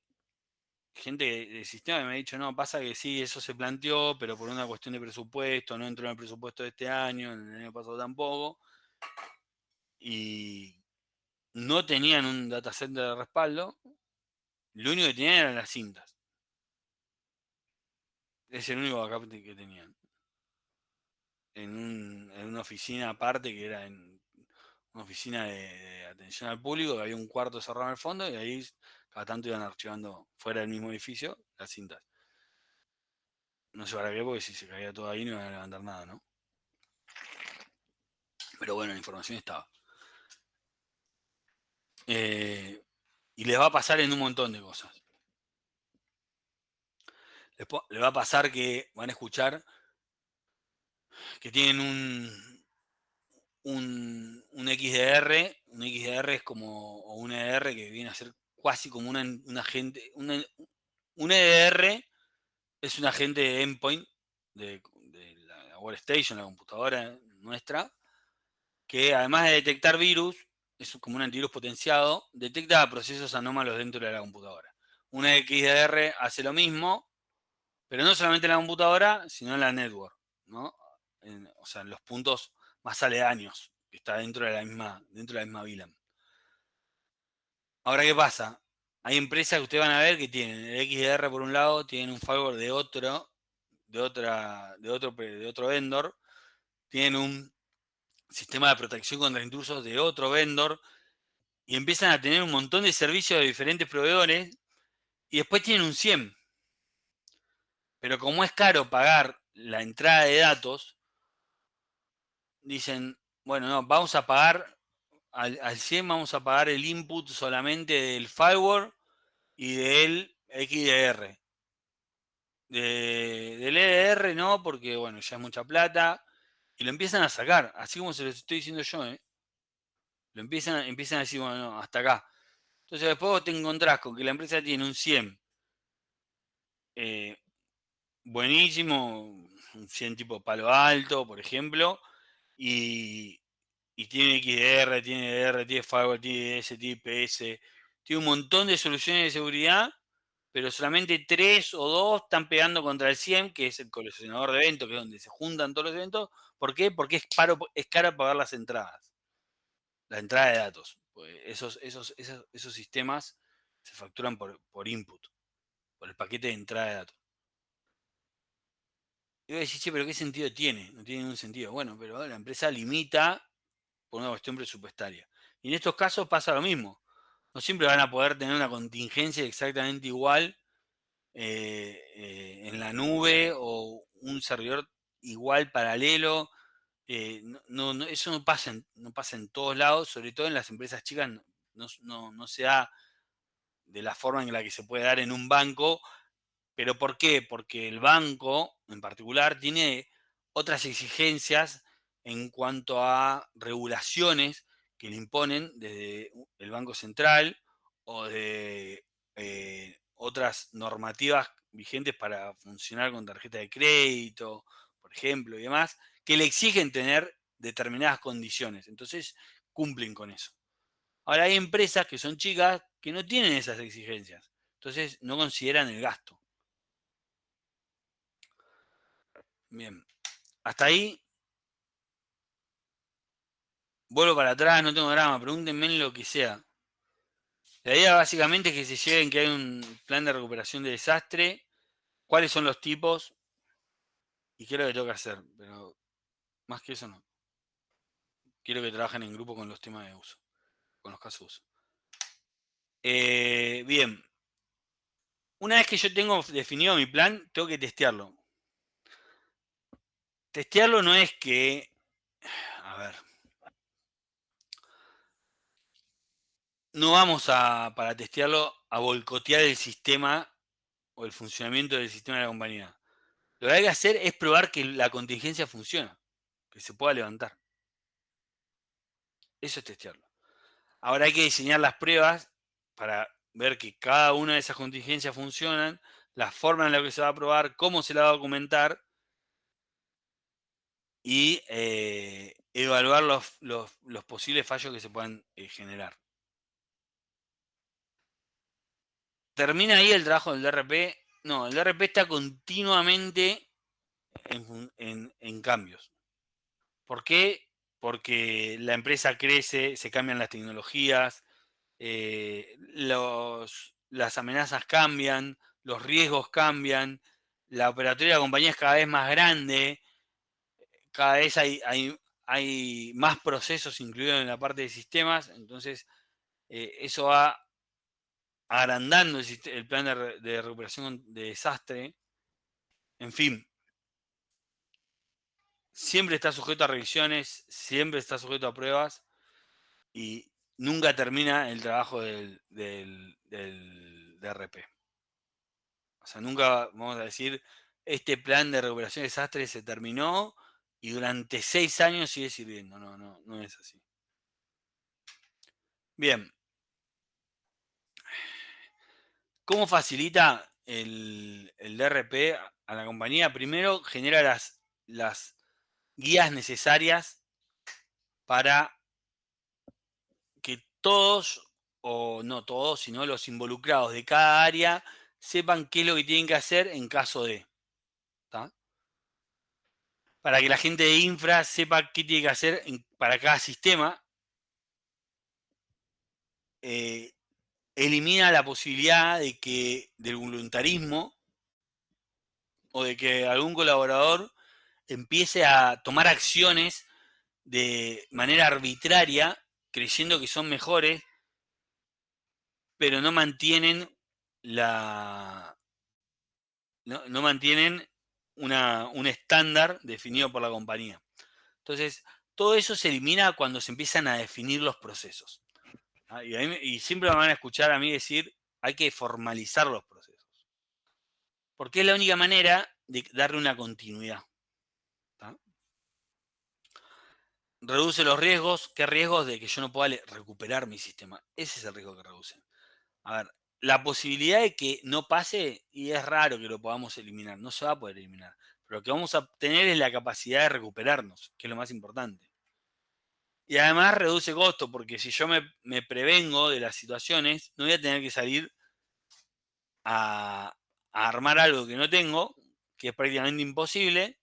gente del sistema me ha dicho, no, pasa que sí, eso se planteó, pero por una cuestión de presupuesto, no entró en el presupuesto de este año, en el año pasado tampoco, y no tenían un data center de respaldo, lo único que tenían eran las cintas. Es el único backup que tenían. En una oficina aparte, que era en una oficina de atención al público, que había un cuarto cerrado en el fondo, y ahí cada tanto iban archivando fuera del mismo edificio las cintas. No sé para qué, porque si se caía todo ahí no iban a levantar nada, ¿no? Pero bueno, la información estaba. Y les va a pasar en un montón de cosas. Les va a pasar que van a escuchar que tienen un XDR. Un XDR es como, o un EDR que viene a ser casi como un agente. Un EDR es un agente de endpoint de la workstation, la computadora nuestra, que además de detectar virus, es como un antivirus potenciado, detecta procesos anómalos dentro de la computadora. Una XDR hace lo mismo, pero no solamente en la computadora, sino en la network, ¿no? O sea, en los puntos más aledaños, que está dentro de la misma VLAN. Ahora, ¿qué pasa? Hay empresas que ustedes van a ver que tienen el XDR por un lado, tienen un firewall de otro vendor, tienen un sistema de protección contra intrusos de otro vendor, y empiezan a tener un montón de servicios de diferentes proveedores, y después tienen un SIEM. Pero como es caro pagar la entrada de datos, dicen, bueno, no, vamos a pagar al SIEM, vamos a pagar el input solamente del firewall y del XDR. Del EDR no, porque bueno, ya es mucha plata. Y lo empiezan a sacar, así como se los estoy diciendo yo, ¿eh? Lo empiezan a decir, bueno, no, hasta acá. Entonces después vos te encontrás con que la empresa tiene un SIEM buenísimo, un SIEM tipo Palo Alto, por ejemplo, y tiene XDR, tiene EDR, tiene Firewall, tiene IDS, tiene IPS, tiene un montón de soluciones de seguridad, pero solamente 3 o 2 están pegando contra el SIEM, que es el colisionador de eventos, que es donde se juntan todos los eventos. ¿Por qué? Porque es caro pagar las entradas, la entrada de datos. Pues esos sistemas se facturan por input, por el paquete de entrada de datos. Y voy a decir, che, pero ¿qué sentido tiene? No tiene ningún sentido. Bueno, pero la empresa limita por una cuestión presupuestaria. Y en estos casos pasa lo mismo. No siempre van a poder tener una contingencia exactamente igual en la nube o un servidor igual paralelo. Eso no pasa en todos lados, sobre todo en las empresas chicas no se da de la forma en la que se puede dar en un banco. ¿Pero por qué? Porque el banco en particular tiene otras exigencias en cuanto a regulaciones que le imponen desde el Banco Central o de otras normativas vigentes para funcionar con tarjeta de crédito, por ejemplo, y demás, que le exigen tener determinadas condiciones. Entonces, cumplen con eso. Ahora hay empresas que son chicas que no tienen esas exigencias. Entonces, no consideran el gasto. Bien. Hasta ahí. Vuelvo para atrás, no tengo drama. Pregúntenme en lo que sea. La idea básicamente es que se lleguen que hay un plan de recuperación de desastre. ¿Cuáles son los tipos? Y qué es lo que tengo que hacer. Pero más que eso no. Quiero que trabajen en grupo con los temas de uso. Con los casos de uso. Bien. Una vez que yo tengo definido mi plan, tengo que testearlo. Testearlo no es que... A ver. No vamos para testearlo, a boicotear el sistema o el funcionamiento del sistema de la compañía. Lo que hay que hacer es probar que la contingencia funciona, que se pueda levantar. Eso es testearlo. Ahora hay que diseñar las pruebas para ver que cada una de esas contingencias funcionan, la forma en la que se va a probar, cómo se la va a documentar y evaluar los posibles fallos que se puedan generar. ¿Termina ahí el trabajo del DRP? No, el DRP está continuamente en cambios. ¿Por qué? Porque la empresa crece, se cambian las tecnologías, las amenazas cambian, los riesgos cambian, la operatoria de la compañía es cada vez más grande, cada vez hay más procesos incluidos en la parte de sistemas, entonces eso va agrandando el plan de recuperación de desastre. En fin, siempre está sujeto a revisiones, siempre está sujeto a pruebas y nunca termina el trabajo del DRP. O sea, nunca vamos a decir, este plan de recuperación de desastre se terminó y durante 6 años sigue sirviendo. No es así. Bien. ¿Cómo facilita el DRP a la compañía? Primero, genera las guías necesarias para que todos, o no todos, sino los involucrados de cada área, sepan qué es lo que tienen que hacer en caso de. ¿Tá? Para que la gente de infra sepa qué tiene que hacer para cada sistema. Elimina la posibilidad del voluntarismo o de que algún colaborador empiece a tomar acciones de manera arbitraria, creyendo que son mejores, pero no mantienen no mantienen un estándar definido por la compañía. Entonces, todo eso se elimina cuando se empiezan a definir los procesos. Y siempre me van a escuchar a mí decir, hay que formalizar los procesos. Porque es la única manera de darle una continuidad. ¿Tá? Reduce los riesgos. ¿Qué riesgos? De que yo no pueda recuperar mi sistema. Ese es el riesgo que reduce. A ver, la posibilidad de que no pase, y es raro que lo podamos eliminar, no se va a poder eliminar. Pero lo que vamos a tener es la capacidad de recuperarnos, que es lo más importante. Y además reduce costo, porque si yo me prevengo de las situaciones, no voy a tener que salir a armar algo que no tengo, que es prácticamente imposible,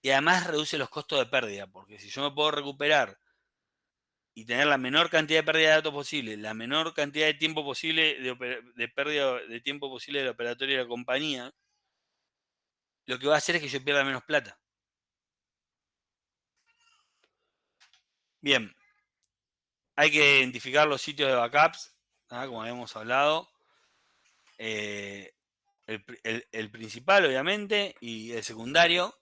y además reduce los costos de pérdida, porque si yo me puedo recuperar y tener la menor cantidad de pérdida de datos posible, la menor cantidad de tiempo posible de pérdida de tiempo posible del operatorio de la compañía, lo que va a hacer es que yo pierda menos plata. Bien, hay que identificar los sitios de backups, ¿tá? Como habíamos hablado. El principal, obviamente, y el secundario.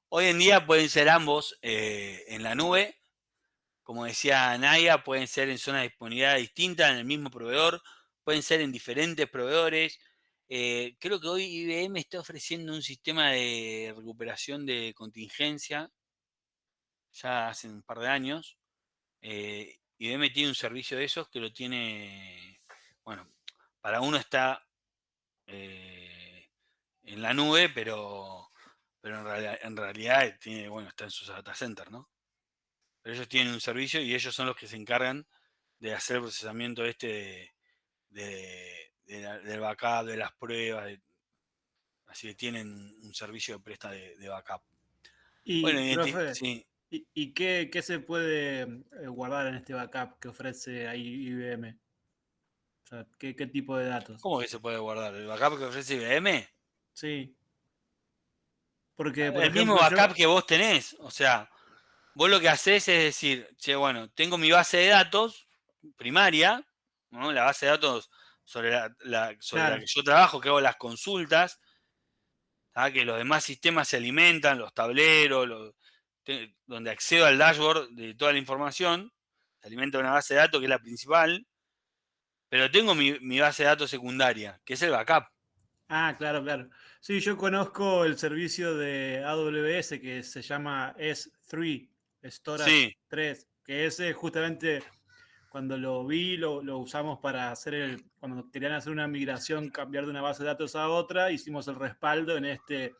Hoy en día pueden ser ambos en la nube. Como decía Naya, pueden ser en zonas de disponibilidad distintas, en el mismo proveedor, pueden ser en diferentes proveedores. Creo que hoy IBM está ofreciendo un sistema de recuperación de contingencia, ya hace un par de años, IBM tiene un servicio de esos que lo tiene, bueno, para uno está en la nube, pero en realidad tiene, bueno, está en sus data centers, ¿no? Pero ellos tienen un servicio y ellos son los que se encargan de hacer el procesamiento del backup, de las pruebas, así que tienen un servicio de presta de backup. Bueno, Y, profe, sí. ¿y qué se puede guardar en este backup que ofrece ahí IBM? O sea, ¿qué tipo de datos? ¿Cómo que se puede guardar? ¿El backup que ofrece IBM? Sí. Porque, por El mismo ejemplo, backup que vos tenés. O sea, vos lo que hacés es decir, che, bueno, tengo mi base de datos primaria, ¿no? La base de datos sobre la claro, que yo trabajo, que hago las consultas, ¿tá? Que los demás sistemas se alimentan, los tableros, donde accedo al dashboard de toda la información, se alimenta una base de datos que es la principal, pero tengo mi base de datos secundaria, que es el backup. Ah, claro, claro. Sí, yo conozco el servicio de AWS que se llama S3, Storage Sí, 3, que ese justamente cuando lo vi lo usamos para hacer cuando querían hacer una migración, cambiar de una base de datos a otra, hicimos el respaldo en este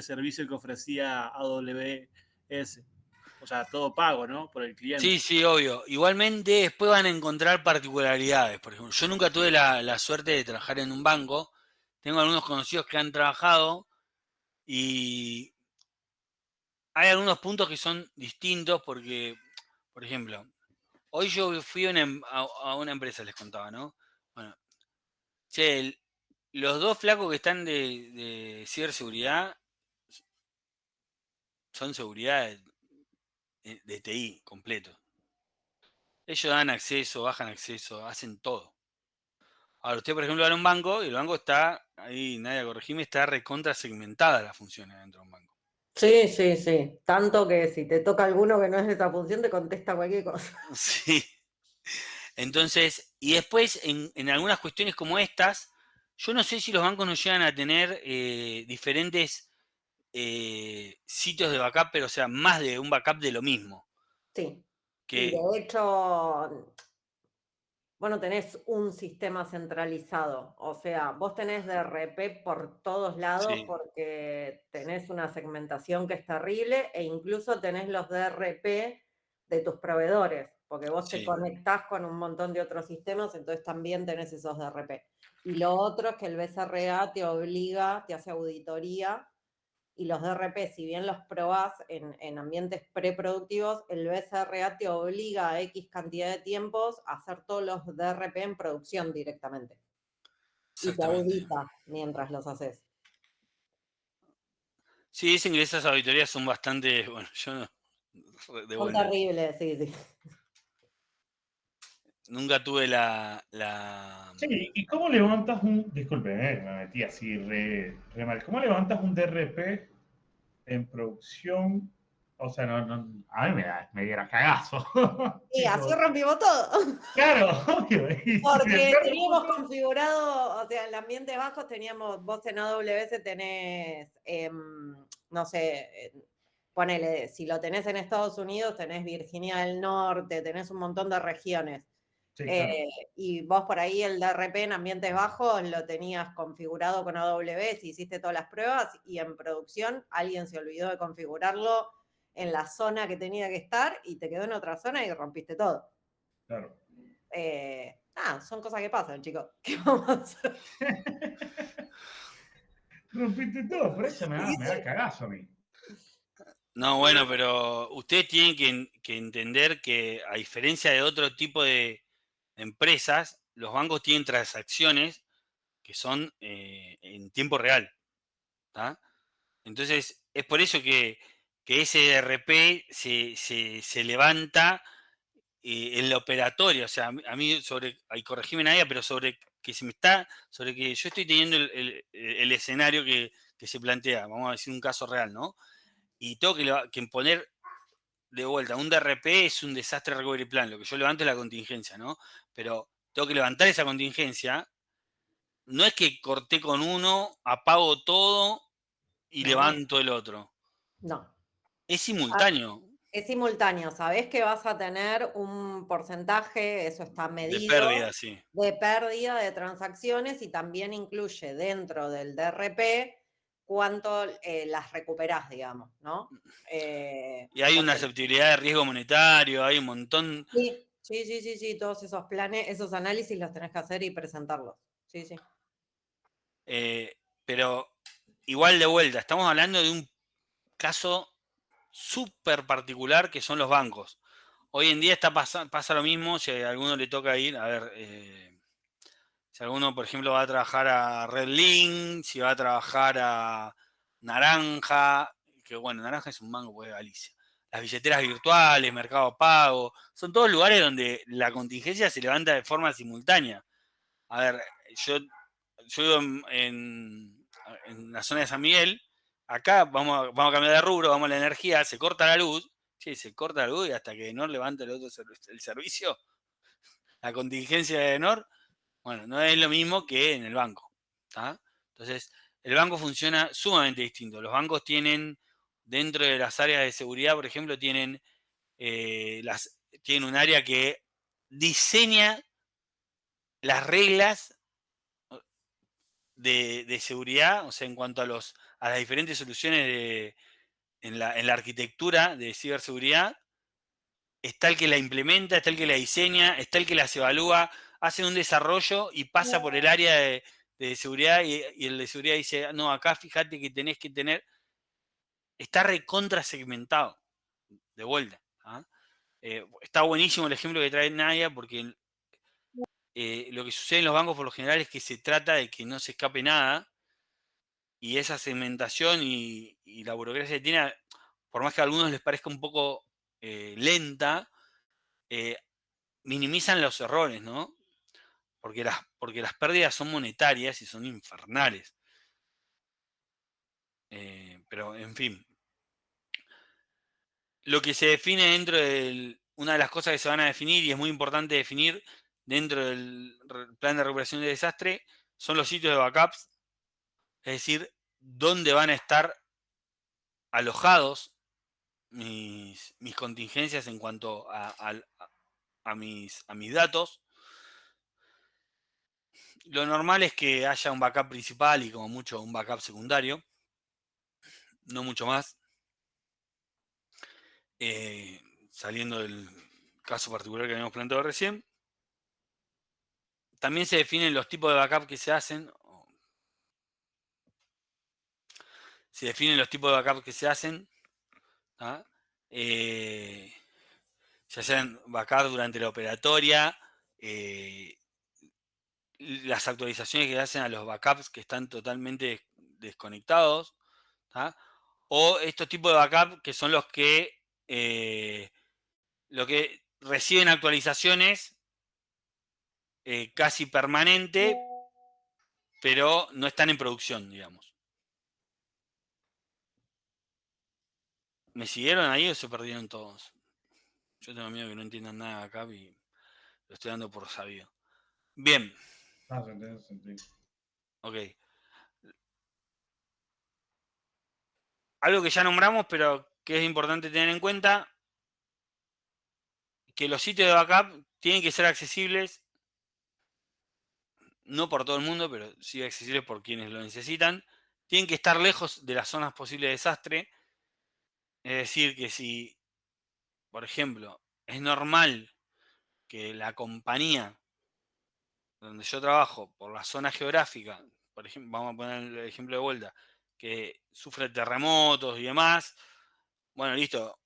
servicio que ofrecía AWS. O sea, todo pago, ¿no? Por el cliente. sí, obvio. Igualmente después van a encontrar particularidades. Por ejemplo, yo nunca tuve la suerte de trabajar en un banco. Tengo algunos conocidos que han trabajado y hay algunos puntos que son distintos porque, por ejemplo, hoy yo fui a una empresa, les contaba, ¿no? Bueno, che, los dos flacos que están de ciberseguridad son seguridad de TI completo. Ellos dan acceso, bajan acceso, hacen todo. Ahora, usted, por ejemplo, va a un banco y el banco está, ahí, Nadia, corregime, está recontra segmentada las funciones dentro de un banco. Sí, sí, sí. Tanto que si te toca alguno que no es de esa función, te contesta cualquier cosa. Sí. Entonces, y después, en algunas cuestiones como estas, yo no sé si los bancos no llegan a tener diferentes sitios de backup, pero o sea, más de un backup de lo mismo. Sí. Y Que, de hecho, bueno, tenés un sistema centralizado, o sea, vos tenés DRP por todos lados sí, porque tenés una segmentación que es terrible e incluso tenés los DRP de tus proveedores, porque vos te sí, conectás con un montón de otros sistemas, entonces también tenés esos DRP. Y lo otro es que el BCRA te obliga, te hace auditoría. Y los DRP, si bien los probás en ambientes preproductivos, el BCRA te obliga a X cantidad de tiempos a hacer todos los DRP en producción directamente. Y te exactamente. audita mientras los haces. Sí, dicen que esas auditorías son bastante, bueno, yo no, de Son vuelta. terribles, sí, sí. Nunca tuve la. Sí, ¿y cómo levantas disculpe, me metí así re mal. ¿Cómo levantas un DRP en producción? O sea, a mí me diera cagazo. Y así Tipo, rompimos todo. claro, obvio. Y si me Porque pierdo un teníamos poco, configurado, o sea, en ambientes bajos teníamos, vos en AWS tenés, no sé, ponele, si lo tenés en Estados Unidos, tenés Virginia del Norte, tenés un montón de regiones. sí, claro. Y vos por ahí el DRP en ambientes bajos lo tenías configurado con AWS, hiciste todas las pruebas y en producción alguien se olvidó de configurarlo en la zona que tenía que estar y te quedó en otra zona y rompiste todo. Claro. Son cosas que pasan, chicos. ¿Qué vamos a hacer? Rompiste todo, por eso me da cagazo a mí. No, bueno, pero ustedes tienen que entender que a diferencia de otro tipo de empresas, los bancos tienen transacciones que son en tiempo real. ¿Tá? Entonces, es por eso que ese DRP se levanta en la operatoria. O sea, a mí ahí corregime Nadia, pero sobre que yo estoy teniendo el escenario que se plantea, vamos a decir un caso real, ¿no? Y tengo que poner de vuelta, un DRP es un desastre recovery plan, lo que yo levanto es la contingencia, ¿no? Pero tengo que levantar esa contingencia, no es que corté con uno, apago todo y No, levanto el otro. no. Es simultáneo. Es simultáneo, sabés que vas a tener un porcentaje, eso está De medido, pérdida, sí. de pérdida de transacciones y también incluye dentro del DRP cuánto las recuperás, digamos, ¿no? Y hay una Porque susceptibilidad de riesgo monetario, hay un montón. sí, todos esos planes, esos análisis los tenés que hacer y presentarlos. Sí. Pero igual de vuelta, estamos hablando de un caso súper particular que son los bancos. Hoy en día pasa lo mismo, si a alguno le toca ir, a ver, si alguno, por ejemplo, va a trabajar a Redlink, si va a trabajar a Naranja, que bueno, Naranja es un banco de Galicia. Las billeteras virtuales, Mercado Pago, son todos lugares donde la contingencia se levanta de forma simultánea. A ver, yo vivo en la zona de San Miguel, acá vamos a cambiar de rubro, vamos a la energía, se corta la luz, sí, se corta la luz y hasta que no levanta el servicio, la contingencia de Enor, bueno, no es lo mismo que en el banco. ¿Tá? Entonces, el banco funciona sumamente distinto. Los bancos tienen, dentro de las áreas de seguridad, por ejemplo, tienen un área que diseña las reglas de seguridad, o sea, en cuanto a las diferentes soluciones en la arquitectura de ciberseguridad, está el que la implementa, está el que la diseña, está el que las evalúa, hace un desarrollo y pasa por el área de seguridad y el de seguridad dice, no, acá fíjate que tenés que tener, está recontra segmentado, de vuelta. ¿Ah? Está buenísimo el ejemplo que trae Nadia porque lo que sucede en los bancos por lo general es que se trata de que no se escape nada y esa segmentación y la burocracia que tiene, por más que a algunos les parezca un poco lenta, minimizan los errores, ¿no? Porque las pérdidas son monetarias y son infernales. Pero, en fin. Lo que se define dentro una de las cosas que se van a definir, y es muy importante definir dentro del plan de recuperación de desastre, son los sitios de backups, es decir, dónde van a estar alojados mis contingencias en cuanto a mis datos. Lo normal es que haya un backup principal y como mucho un backup secundario, no mucho más. Saliendo del caso particular que habíamos planteado recién. También se definen los tipos de backup que se hacen. Se definen los tipos de backup que se hacen. ¿Ah? Se hacen backup durante la operatoria. Las actualizaciones que se hacen a los backups que están totalmente desconectados. ¿Ah? O estos tipos de backup que son los que reciben actualizaciones casi permanente, pero no están en producción, digamos. ¿Me siguieron ahí o se perdieron todos? Yo tengo miedo que no entiendan nada acá y lo estoy dando por sabido. Bien. No, se entiende. Ok. Algo que ya nombramos, pero que es importante tener en cuenta, que los sitios de backup tienen que ser accesibles, no por todo el mundo, pero sí accesibles por quienes lo necesitan. Tienen que estar lejos de las zonas posibles de desastre. Es decir, que si, por ejemplo, es normal que la compañía donde yo trabajo, por la zona geográfica, por ejemplo, vamos a poner el ejemplo de vuelta, que sufre terremotos y demás, bueno, listo.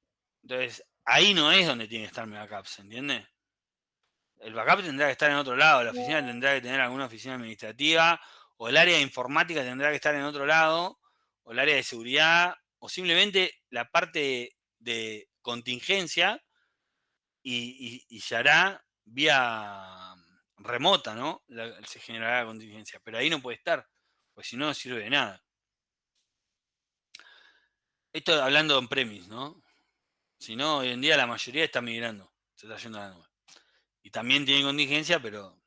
Entonces, ahí no es donde tiene que estar mi backup, ¿se entiende? El backup tendrá que estar en otro lado, la oficina tendrá que tener alguna oficina administrativa, o el área de informática tendrá que estar en otro lado, o el área de seguridad, o simplemente la parte de contingencia, y se hará vía remota, ¿no? Se generará la contingencia, pero ahí no puede estar, pues si no, no sirve de nada. Esto hablando on-premise, ¿no? Si no, hoy en día la mayoría está migrando, se está yendo a la nube. Y también tienen contingencia, pero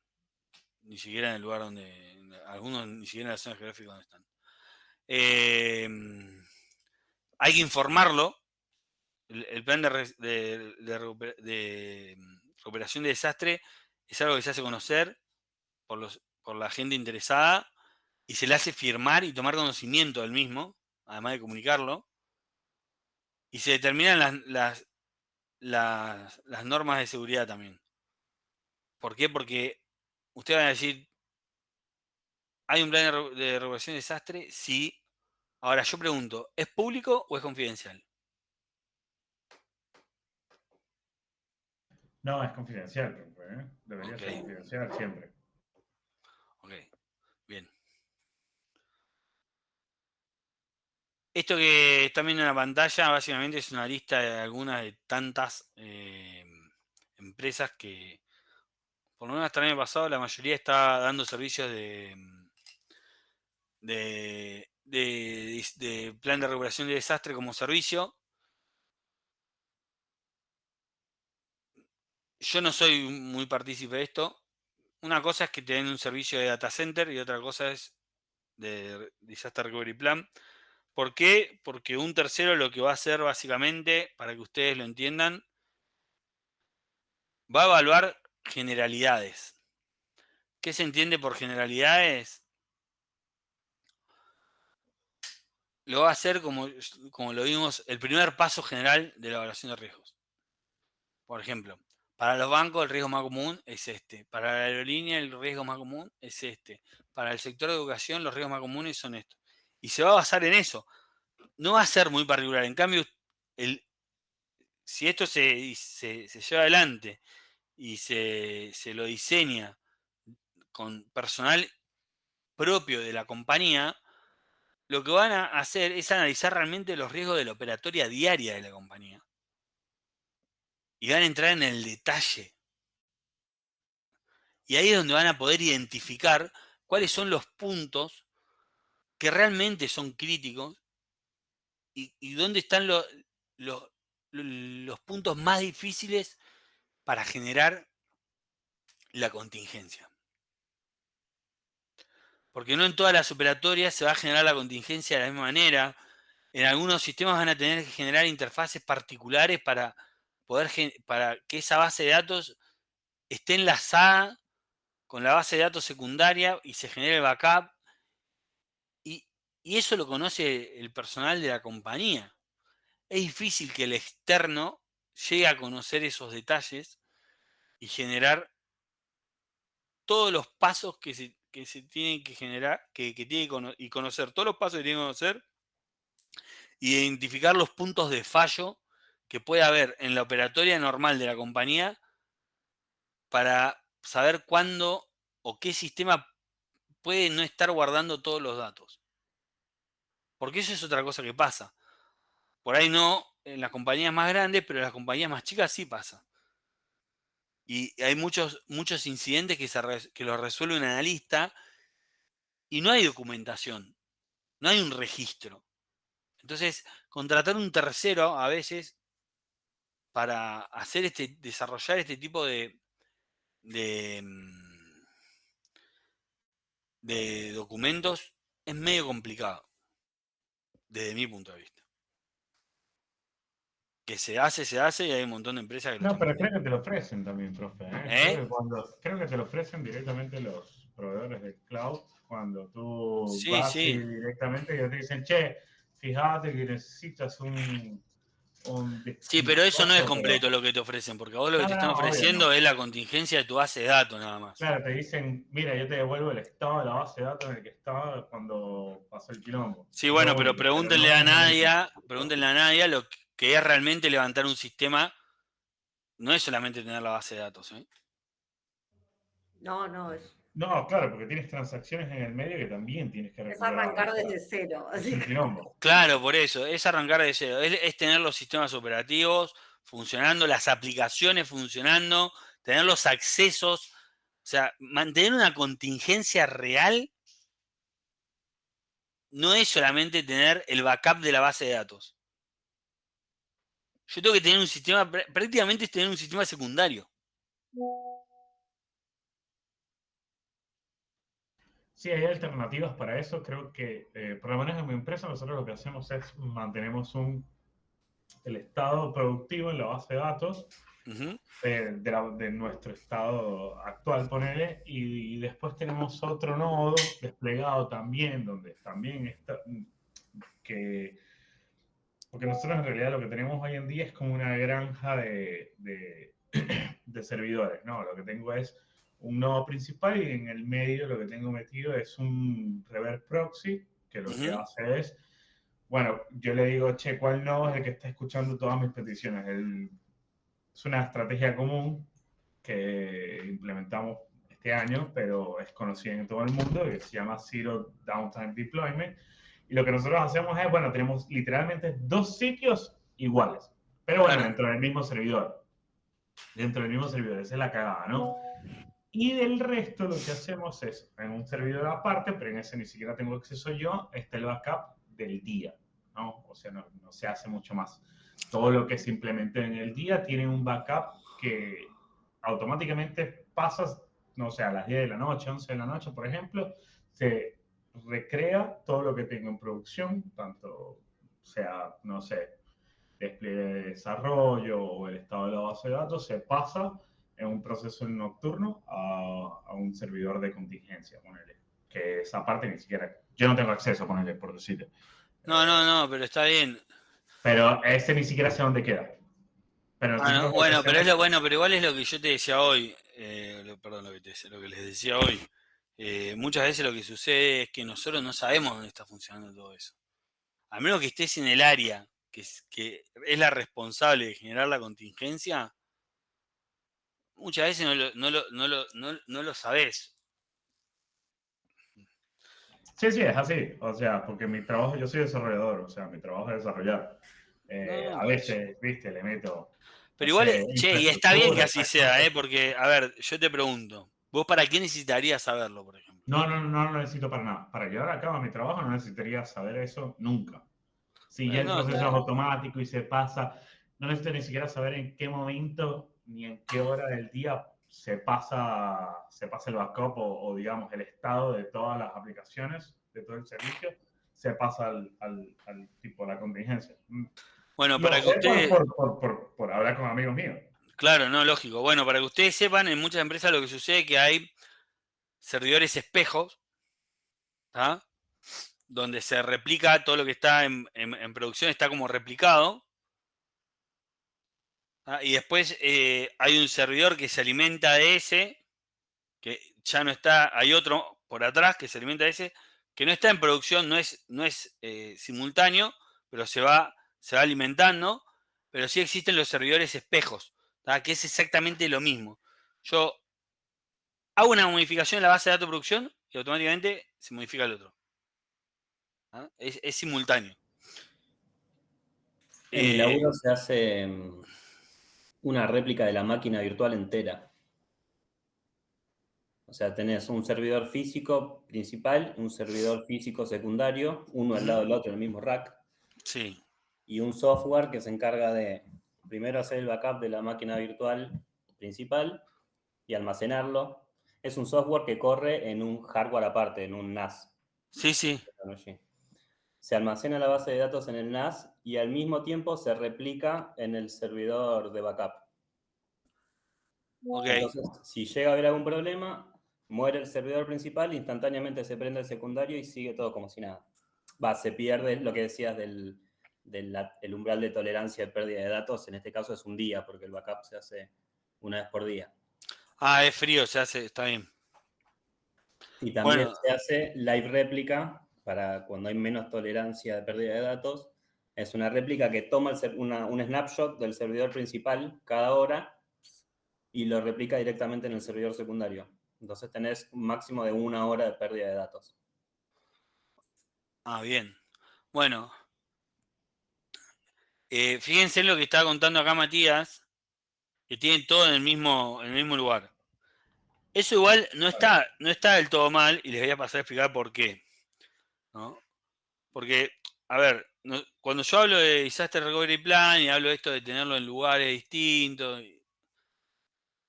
ni siquiera en el lugar algunos ni siquiera en la zona geográfica donde están. Hay que informarlo, el plan de recuperación de desastre es algo que se hace conocer por la gente interesada y se le hace firmar y tomar conocimiento del mismo, además de comunicarlo, y se determinan las normas de seguridad también. ¿Por qué? Porque usted va a decir, ¿hay un plan de recuperación de desastre? Sí. Ahora yo pregunto, ¿es público o es confidencial? No, es confidencial, profe, ¿eh? Debería Ok. ser confidencial siempre. Ok, bien. Esto que están viendo en la pantalla básicamente es una lista de algunas de tantas empresas que, por lo menos hasta el año pasado, la mayoría está dando servicios de plan de regulación de desastre como servicio. Yo no soy muy partícipe de esto. Una cosa es que te den un servicio de data center y otra cosa es de Disaster Recovery Plan. ¿Por qué? Porque un tercero lo que va a hacer básicamente, para que ustedes lo entiendan, va a evaluar generalidades. ¿Qué se entiende por generalidades? Lo va a hacer como lo vimos, el primer paso general de la evaluación de riesgos. Por ejemplo, para los bancos el riesgo más común es este. Para la aerolínea el riesgo más común es este. Para el sector de educación los riesgos más comunes son estos. Y se va a basar en eso. No va a ser muy particular. En cambio, si esto se lleva adelante y se lo diseña con personal propio de la compañía, lo que van a hacer es analizar realmente los riesgos de la operatoria diaria de la compañía. Y van a entrar en el detalle. Y ahí es donde van a poder identificar cuáles son los puntos que realmente son críticos y dónde están los puntos más difíciles para generar la contingencia. Porque no en todas las operatorias se va a generar la contingencia de la misma manera. En algunos sistemas van a tener que generar interfaces particulares para que esa base de datos esté enlazada con la base de datos secundaria y se genere el backup. Y eso lo conoce el personal de la compañía. Es difícil que el externo llegue a conocer esos detalles y generar todos los pasos que se tienen que generar, que tiene y conocer todos los pasos que tiene que conocer, identificar los puntos de fallo que puede haber en la operatoria normal de la compañía para saber cuándo o qué sistema puede no estar guardando todos los datos. Porque eso es otra cosa que pasa. Por ahí no en las compañías más grandes, pero en las compañías más chicas sí pasa. Y hay muchos incidentes que los resuelve un analista y no hay documentación, no hay un registro. Entonces, contratar un tercero a veces para desarrollar este tipo de documentos es medio complicado, desde mi punto de vista. Que se hace y hay un montón de empresas que lo No, están pero haciendo. creo que te lo ofrecen también, profe. Creo que te lo ofrecen directamente los proveedores de cloud cuando tú Sí, vas y sí. directamente ya te dicen, che, fíjate que necesitas Sí, pero eso no es coso, completo lo que te ofrecen, porque a vos lo que te están no, obvio ofreciendo no. es la contingencia de tu base de datos nada más. Claro, te dicen, mira, yo te devuelvo el estado de la base de datos en el que estaba cuando pasó el quilombo. Sí, bueno, pero Obvio, pregúntenle no a es lo mismo. Nadia lo que es realmente levantar un sistema, no es solamente tener la base de datos, ¿eh? No, es No, claro, porque tienes transacciones en el medio que también tienes que recuperar. arrancar O sea, desde cero. es Así un que quilombo. Claro, por eso, es arrancar de cero, es tener los sistemas operativos funcionando, las aplicaciones funcionando, tener los accesos, o sea, mantener una contingencia real no es solamente tener el backup de la base de datos. Yo tengo que tener un sistema, prácticamente es tener un sistema secundario. Sí, hay alternativas para eso. Creo que, por lo menos en mi empresa, nosotros lo que hacemos es mantenemos un el estado productivo en la base de datos Ujú. de nuestro estado actual, ponele, y después tenemos otro nodo desplegado también, donde también está, porque nosotros en realidad lo que tenemos hoy en día es como una granja de servidores, ¿no? Lo que tengo es un nodo principal y en el medio lo que tengo metido es un reverse proxy, que lo que Ujú. hace es, bueno, yo le digo, che, ¿cuál nodo es el que está escuchando todas mis peticiones? Es una estrategia común que implementamos este año, pero es conocida en todo el mundo, que se llama Zero Downtime Deployment. Y lo que nosotros hacemos es, bueno, tenemos literalmente dos sitios iguales, pero bueno, Claro. dentro del mismo servidor. Dentro del mismo servidor, esa es la cagada, ¿no? Y del resto lo que hacemos es, en un servidor aparte, pero en ese ni siquiera tengo acceso yo, está el backup del día, ¿no? O sea, no se hace mucho más. Todo lo que se implemente en el día tiene un backup que automáticamente pasa, no sé, a las 10 de la noche, 11 de la noche, por ejemplo, se recrea todo lo que tengo en producción, tanto sea, no sé, despliegue de desarrollo o el estado de la base de datos, se pasa en un proceso nocturno a un servidor de contingencia, ponele. Que esa parte ni siquiera, yo no tengo acceso, ponele, por decirte. No, pero está bien. Pero ese ni siquiera sé dónde queda. Pero nosotros lo que Bueno, pero es hacemos, lo bueno, pero igual es lo que yo te decía hoy, perdón, lo que les decía hoy. Muchas veces lo que sucede es que nosotros no sabemos dónde está funcionando todo eso. A menos que estés en el área que es la responsable de generar la contingencia, muchas veces no lo sabés. sí, es así. O sea, porque mi trabajo, yo soy desarrollador, o sea, mi trabajo es desarrollar. No, A por eso. veces, viste, le meto, no Pero igual, sé, che, y está bien que infraestructura, así esas sea, cosas. porque, a ver, yo te pregunto, ¿vos para qué necesitarías saberlo, por ejemplo? No lo necesito para nada. Para llevar a cabo mi trabajo no necesitaría saber eso nunca. Si ya el No, proceso es automático y se pasa, no necesito ni siquiera saber en qué momento ni en qué hora del día se pasa el backup o, digamos, el estado de todas las aplicaciones, de todo el servicio, se pasa al tipo de la contingencia. bueno, Lo para que sé ustedes, por hablar con amigos míos. claro, no, lógico. Bueno, para que ustedes sepan, en muchas empresas lo que sucede es que hay servidores espejos, ¿tá? Donde se replica todo lo que está en producción, está como replicado. ¿Tá? Y después hay un servidor que se alimenta de ese, que ya no está, hay otro por atrás que se alimenta de ese, que no está en producción, no es simultáneo, pero se va alimentando, pero sí existen los servidores espejos, ¿tá? Que es exactamente lo mismo. Yo hago una modificación en la base de datos de producción y automáticamente se modifica el otro. ¿Tá? Es simultáneo. En mi Eh, laburo se hace una réplica de la máquina virtual entera. O sea, tenés un servidor físico principal, un servidor físico secundario, uno al lado del otro en el mismo rack, sí, y un software que se encarga de primero hacer el backup de la máquina virtual principal y almacenarlo. Es un software que corre en un hardware aparte, en un NAS. sí. Se almacena la base de datos en el NAS y al mismo tiempo se replica en el servidor de backup. Ok. Entonces, si llega a haber algún problema, muere el servidor principal, instantáneamente se prende el secundario y sigue todo como si nada. Se pierde lo que decías del el umbral de tolerancia de pérdida de datos, en este caso es un día, porque el backup se hace una vez por día. Ah, es frío, se hace, está bien. Y también Bueno, se hace live réplica para cuando hay menos tolerancia de pérdida de datos. Es una réplica que toma un snapshot del servidor principal cada hora y lo replica directamente en el servidor secundario. Entonces tenés un máximo de 1 hora de pérdida de datos. bien. Bueno, fíjense en lo que estaba contando acá Matías, que tienen todo en el mismo lugar. Eso igual no está del todo mal, y les voy a pasar a explicar por qué, ¿no? Porque, a ver, cuando yo hablo de Disaster Recovery Plan y hablo de esto de tenerlo en lugares distintos,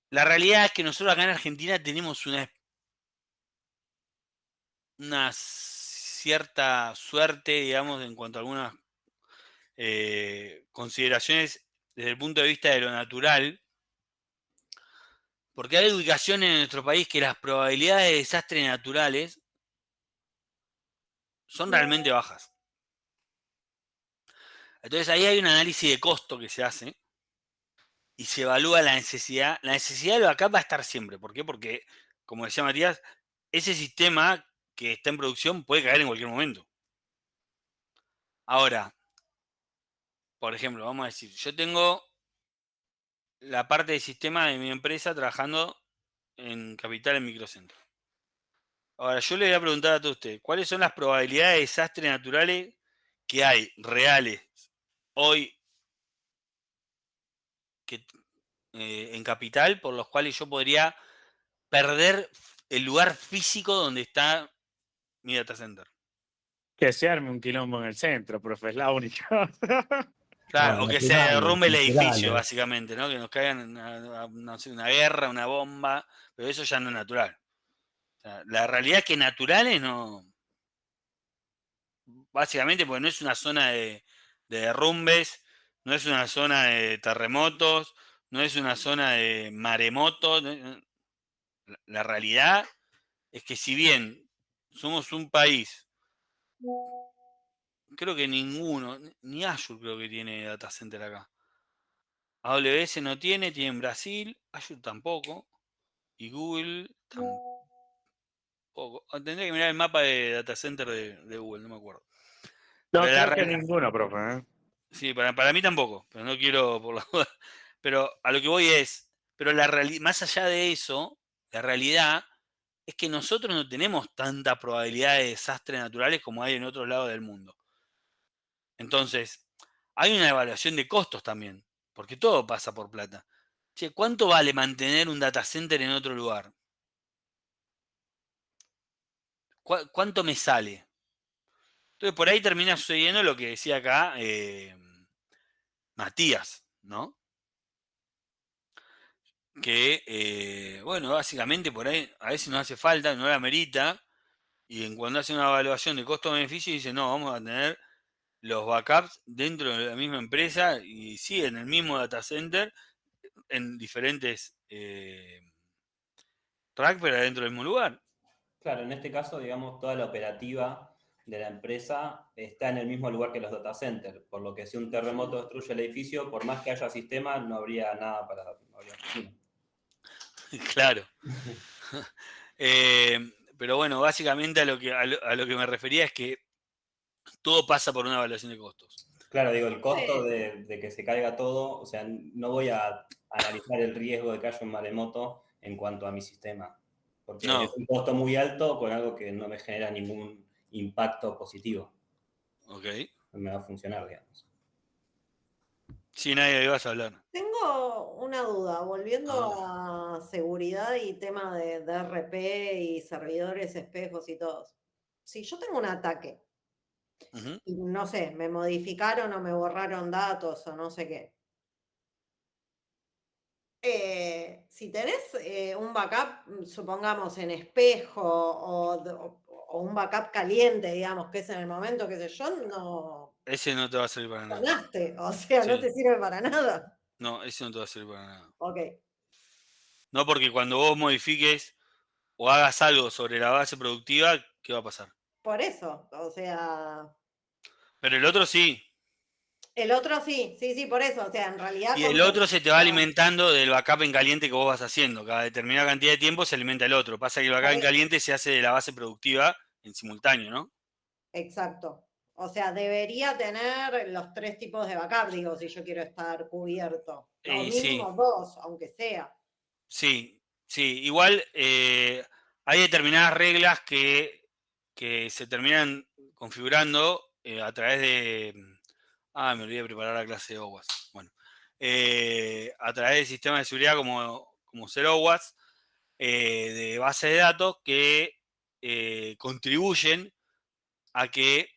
la realidad es que nosotros acá en Argentina tenemos una cierta suerte, digamos, en cuanto a algunas consideraciones desde el punto de vista de lo natural, porque hay ubicaciones en nuestro país que las probabilidades de desastres naturales son realmente bajas. Entonces ahí hay un análisis de costo que se hace y se evalúa la necesidad. La necesidad de lo acá va a estar siempre. ¿Por qué? Porque, como decía Matías, ese sistema que está en producción puede caer en cualquier momento. Ahora, por ejemplo, vamos a decir, yo tengo la parte de sistema de mi empresa trabajando en Capital en Microcentro. Ahora, yo le voy a preguntar a todos ustedes, ¿cuáles son las probabilidades de desastres naturales que hay reales hoy que, en Capital por los cuales yo podría perder el lugar físico donde está mi data center? Que se arme un quilombo en el centro, profe, es la única. Claro, No, o que se naturales, derrumbe el edificio, naturales. básicamente, ¿no? Que nos caigan no sé, una guerra, una bomba, pero eso ya no es natural. O sea, la realidad es que naturales no. Básicamente porque no es una zona de derrumbes, no es una zona de terremotos, no es una zona de maremotos. La realidad es que si bien somos un país, creo que ninguno, ni Azure creo que tiene data center acá. AWS no tiene en Brasil, Azure tampoco, y Google tampoco. Tendría que mirar el mapa de data center de Google, no me acuerdo. No, Pero la creo que realidad, ninguno, profe. ¿Eh? sí, para mí tampoco, pero no quiero por la duda. Pero a lo que voy es, pero más allá de eso, la realidad es que nosotros no tenemos tanta probabilidad de desastres naturales como hay en otros lados del mundo. Entonces, hay una evaluación de costos también, porque todo pasa por plata. Che, ¿cuánto vale mantener un data center en otro lugar? ¿Cuánto me sale? Entonces, por ahí termina sucediendo lo que decía acá Matías, ¿no? Que, bueno, básicamente por ahí a veces nos hace falta, no la amerita, y en cuando hace una evaluación de costo-beneficio dice, no, vamos a tener los backups dentro de la misma empresa y sí, en el mismo data center, en diferentes track, pero dentro del mismo lugar. Claro, en este caso, digamos, toda la operativa de la empresa está en el mismo lugar que los data centers, por lo que si un terremoto destruye el edificio, por más que haya sistema, no habría nada para no habría oficina. Claro. Pero bueno, básicamente a lo que me refería es que todo pasa por una evaluación de costos. Claro, digo, el costo de que se caiga todo, o sea, no voy a analizar el riesgo de que haya un maremoto en cuanto a mi sistema, porque No. es un costo muy alto con algo que no me genera ningún impacto positivo. Ok. No me va a funcionar, digamos. Sí, nadie ibas a hablar. Tengo una duda, volviendo a seguridad y tema de DRP y servidores, espejos y todos. Si yo tengo un ataque Uh-huh. y no sé, me modificaron o me borraron datos o no sé qué. Si tenés un backup, supongamos, en espejo o un backup caliente, digamos, que es en el momento, qué sé yo, no Ese no te va a servir para nada. ganaste, o sea, no Sí. te sirve para nada. No, ese no te va a servir para nada. Ok, No, porque cuando vos modifiques o hagas algo sobre la base productiva, ¿qué va a pasar? por eso, o sea, Pero el otro sí. el otro sí, sí, por eso, o sea, en realidad Y el otro se te va alimentando del backup en caliente que vos vas haciendo. Cada determinada cantidad de tiempo se alimenta el otro. Pasa que el backup en caliente se hace de la base productiva en simultáneo, ¿no? Exacto. O sea, debería tener los 3 tipos de backup, digo, si yo quiero estar cubierto. O Y mínimo sí, 2, aunque sea. sí. Igual hay determinadas reglas que se terminan configurando a través de... me olvidé de preparar la clase de OWASP. Bueno, a través de sistemas de seguridad como Zero OWASP, de bases de datos que contribuyen a que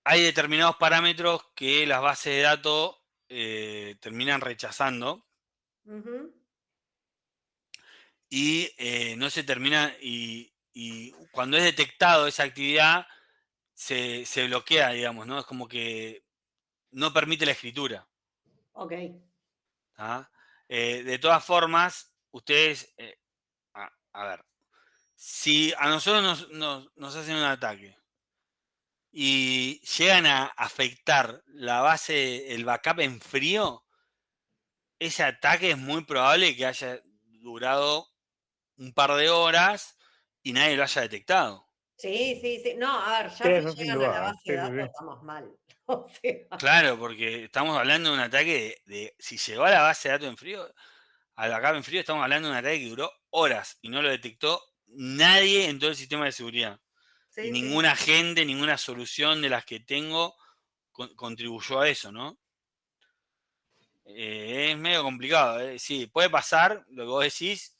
hay determinados parámetros que las bases de datos terminan rechazando Ujú. y no se termina y cuando es detectado esa actividad se bloquea, digamos, ¿no? Es como que no permite la escritura. Ok. ¿Ah? De todas formas, ustedes, a ver, si a nosotros nos hacen un ataque y llegan a afectar la base, el backup en frío, ese ataque es muy probable que haya durado un par de horas y nadie lo haya detectado. Sí, sí, sí. No, a ver, Sí, ya eso si sin llegan a la duda. base Sí, de sí, datos sí. estamos mal. O sea, Claro, porque estamos hablando de un ataque de si llegó a la base de datos en frío, al backup en frío, estamos hablando de un ataque que duró horas y no lo detectó nadie en todo el sistema de seguridad. Y sí, sí. ningún agente, ninguna solución de las que tengo contribuyó a eso, ¿no? Es medio complicado, ¿eh? Sí, puede pasar lo que vos decís,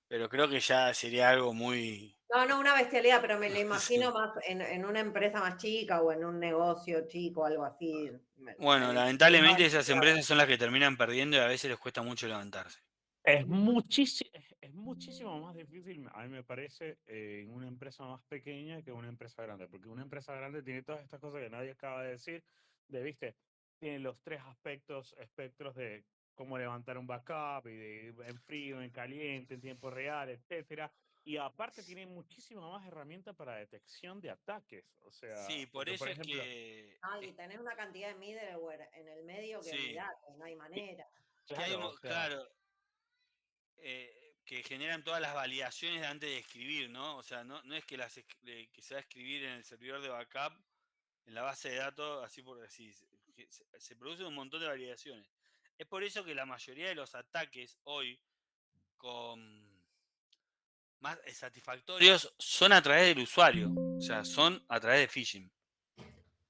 pero creo que ya sería algo muy... No, no, una bestialidad, pero me lo Sí. imagino más en una empresa más chica o en un negocio chico, algo así. Bueno, Me lamentablemente esas empresas son las que terminan perdiendo y a veces les cuesta mucho levantarse. Es muchísimo más difícil, a mí me parece, en una empresa más pequeña que una empresa grande, porque una empresa grande tiene todas estas cosas que nadie acaba de decir, viste, tiene los tres espectros de cómo levantar un backup, y de en frío, en caliente, en tiempo real, etcétera, y aparte tiene muchísimas más herramientas para detección de ataques, o sea, Sí, por porque por eso es ejemplo, que... Ay, tenés una cantidad de middleware en el medio que Sí, olvidate, no hay manera. que hay, claro, o sea, claro, que generan todas las validaciones de antes de escribir, ¿no? O sea, no es que, que se va a escribir en el servidor de backup, en la base de datos, así por decir, se producen un montón de validaciones. Es por eso que la mayoría de los ataques hoy con más satisfactorios son a través del usuario, o sea, son a través de phishing.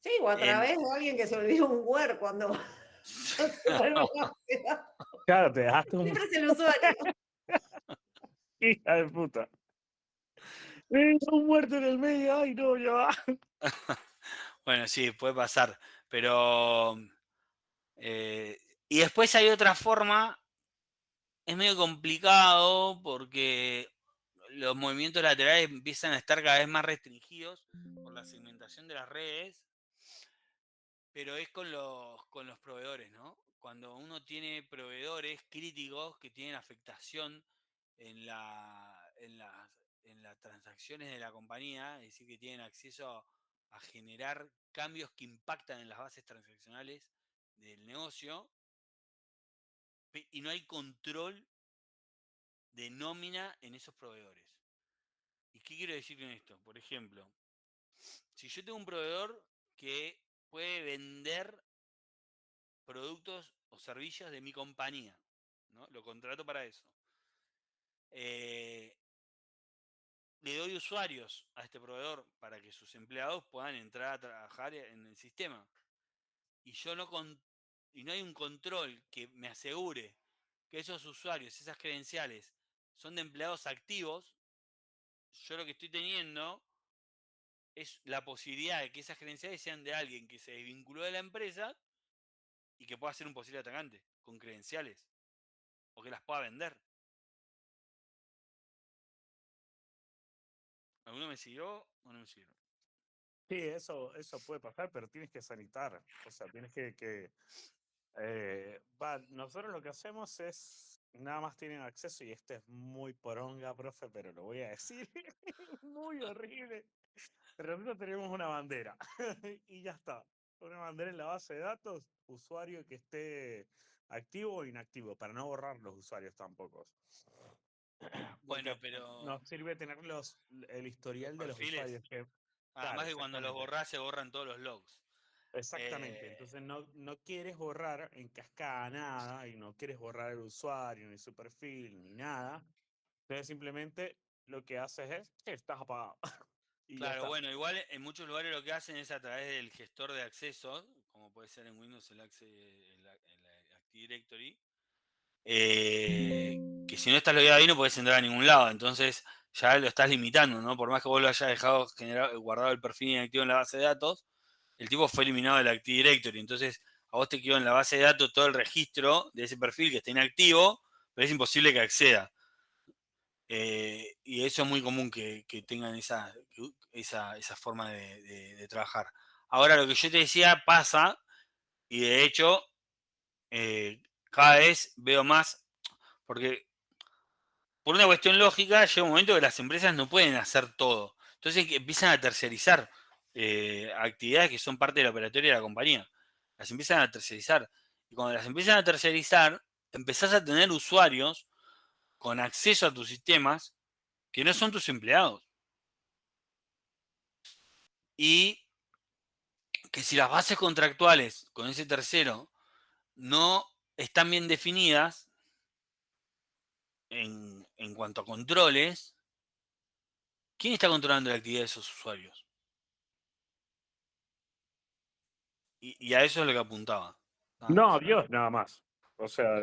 Sí, o a En, través de alguien que se olvida un Word cuando claro, te dejaste un... siempre es el usuario. hija de puta. Un muerto en el medio, ay no, ya va. bueno, sí, puede pasar, pero... y después hay otra forma, es medio complicado porque los movimientos laterales empiezan a estar cada vez más restringidos por la segmentación de las redes, pero es con los proveedores, ¿no? Cuando uno tiene proveedores críticos que tienen afectación en, en las transacciones de la compañía, es decir, que tienen acceso a generar cambios que impactan en las bases transaccionales del negocio, y no hay control de nómina en esos proveedores. ¿Y qué quiero decir con esto? Por ejemplo, si yo tengo un proveedor que puede vender productos o servicios de mi compañía, ¿no? Lo contrato para eso. Le doy usuarios a este proveedor para que sus empleados puedan entrar a trabajar en el sistema. Y yo no hay un control que me asegure que esos usuarios, esas credenciales, son de empleados activos. Yo lo que estoy teniendo es la posibilidad de que esas credenciales sean de alguien que se desvinculó de la empresa y que pueda ser un posible atacante con credenciales o que las pueda vender. ¿Alguno me siguió o no me siguió? Sí, eso puede pasar, pero tienes que sanitar. O sea, tienes nosotros lo que hacemos es, nada más tienen acceso, y este es muy poronga, profe, pero lo voy a decir, muy horrible. Pero nosotros tenemos una bandera y ya está. Una bandera en la base de datos, usuario que esté activo o inactivo, para no borrar los usuarios tampoco. Bueno, Porque pero nos sirve tener el historial de los perfiles, usuarios. Que, además claro, que cuando los exactamente. borrás se borran todos los logs. Exactamente. Entonces no quieres borrar en cascada nada, y no quieres borrar el usuario, ni su perfil, ni nada. Entonces simplemente lo que haces es que estás apagado. Y ya Claro, está. bueno, igual en muchos lugares lo que hacen es a través del gestor de accesos, como puede ser en Windows el Active Directory, que si no estás logueado ahí no puedes entrar a ningún lado, entonces ya lo estás limitando, ¿no? Por más que vos lo hayas dejado guardado el perfil inactivo en la base de datos, el tipo fue eliminado del Active Directory, entonces a vos te quedó en la base de datos todo el registro de ese perfil que está inactivo, pero es imposible que acceda. Y eso es muy común que tengan esa forma de trabajar. Ahora, lo que yo te decía pasa, y de hecho, cada vez veo más, porque por una cuestión lógica, llega un momento que las empresas no pueden hacer todo. Entonces empiezan a tercerizar actividades que son parte de la operatoria de la compañía. Las empiezan a tercerizar. Y cuando las empiezan a tercerizar, empezás a tener usuarios con acceso a tus sistemas que no son tus empleados. Y que si las bases contractuales con ese tercero no están bien definidas en cuanto a controles, ¿quién está controlando la actividad de esos usuarios? Y a eso es lo que apuntaba. No, Dios, nada más. O sea,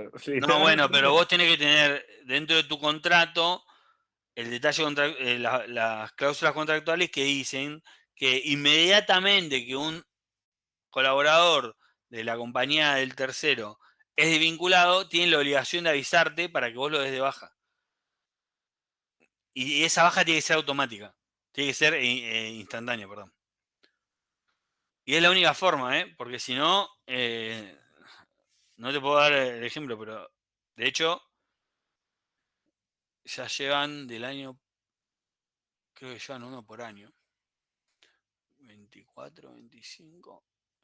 No, bueno, pero vos tenés que tener dentro de tu contrato el detalle las cláusulas contractuales que dicen que inmediatamente que un colaborador de la compañía del tercero es desvinculado, tiene la obligación de avisarte para que vos lo des de baja. Y esa baja tiene que ser automática. Tiene que ser instantánea, perdón. Y es la única forma, porque si no, no te puedo dar el ejemplo, pero de hecho, ya llevan del año, creo que llevan uno por año. 24, 25,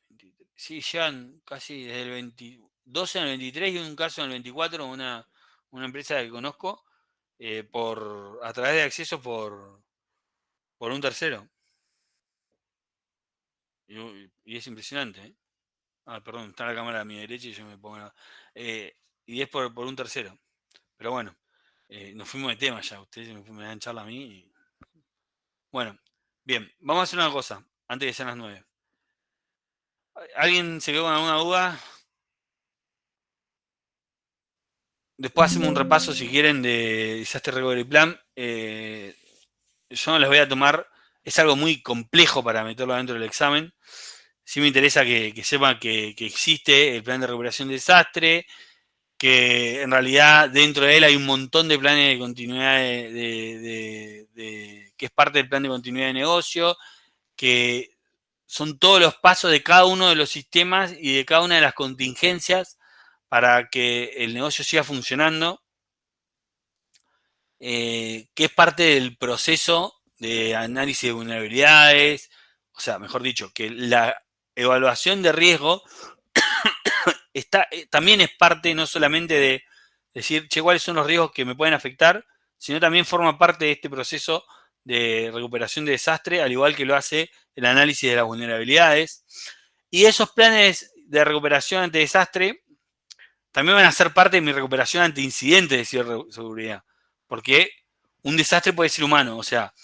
23. Sí, llevan casi desde el 22 en el 23 y un caso en el 24, una empresa que conozco, a través de acceso por un tercero. Y es impresionante, ¿eh? Ah, perdón, está la cámara a mi derecha y yo me pongo... y es por un tercero. Pero bueno, nos fuimos de tema ya. Ustedes me dan charla a mí. Bueno, bien, vamos a hacer una cosa antes de que sean las 9. ¿Alguien se quedó con alguna duda? Después hacemos un repaso, si quieren, de Disaster Recovery Plan. Yo no les voy a tomar... Es algo muy complejo para meterlo dentro del examen. Sí me interesa que sepan que existe el plan de recuperación de desastre, que en realidad dentro de él hay un montón de planes de continuidad que es parte del plan de continuidad de negocio, que son todos los pasos de cada uno de los sistemas y de cada una de las contingencias para que el negocio siga funcionando, que es parte del proceso de análisis de vulnerabilidades, o sea, mejor dicho, que la evaluación de riesgo también es parte no solamente de decir, che, cuáles son los riesgos que me pueden afectar, sino también forma parte de este proceso de recuperación de desastre, al igual que lo hace el análisis de las vulnerabilidades. Y esos planes de recuperación ante desastre también van a ser parte de mi recuperación ante incidentes de ciberseguridad, porque un desastre puede ser humano, o sea,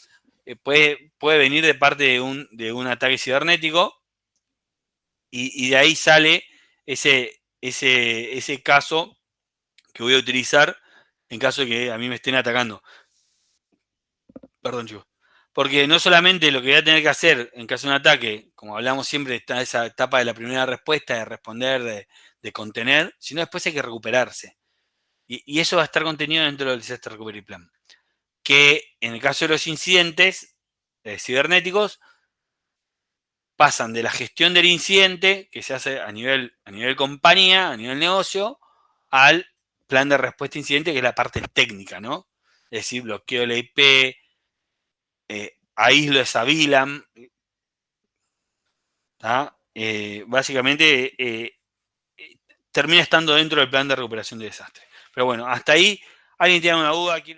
puede venir de parte de un ataque cibernético y de ahí sale ese caso que voy a utilizar en caso de que a mí me estén atacando. Perdón, chicos. Porque no solamente lo que voy a tener que hacer en caso de un ataque, como hablamos siempre, está esa etapa de la primera respuesta, de responder, de contener, sino después hay que recuperarse. Y eso va a estar contenido dentro del Disaster Recovery Plan. Que en el caso de los incidentes cibernéticos, pasan de la gestión del incidente, que se hace a nivel compañía, a nivel negocio, al plan de respuesta a incidente, que es la parte técnica, ¿no? Es decir, bloqueo la IP, aíslo esa VLAN. Básicamente termina estando dentro del plan de recuperación de desastre. Pero bueno, hasta ahí, ¿alguien tiene una duda?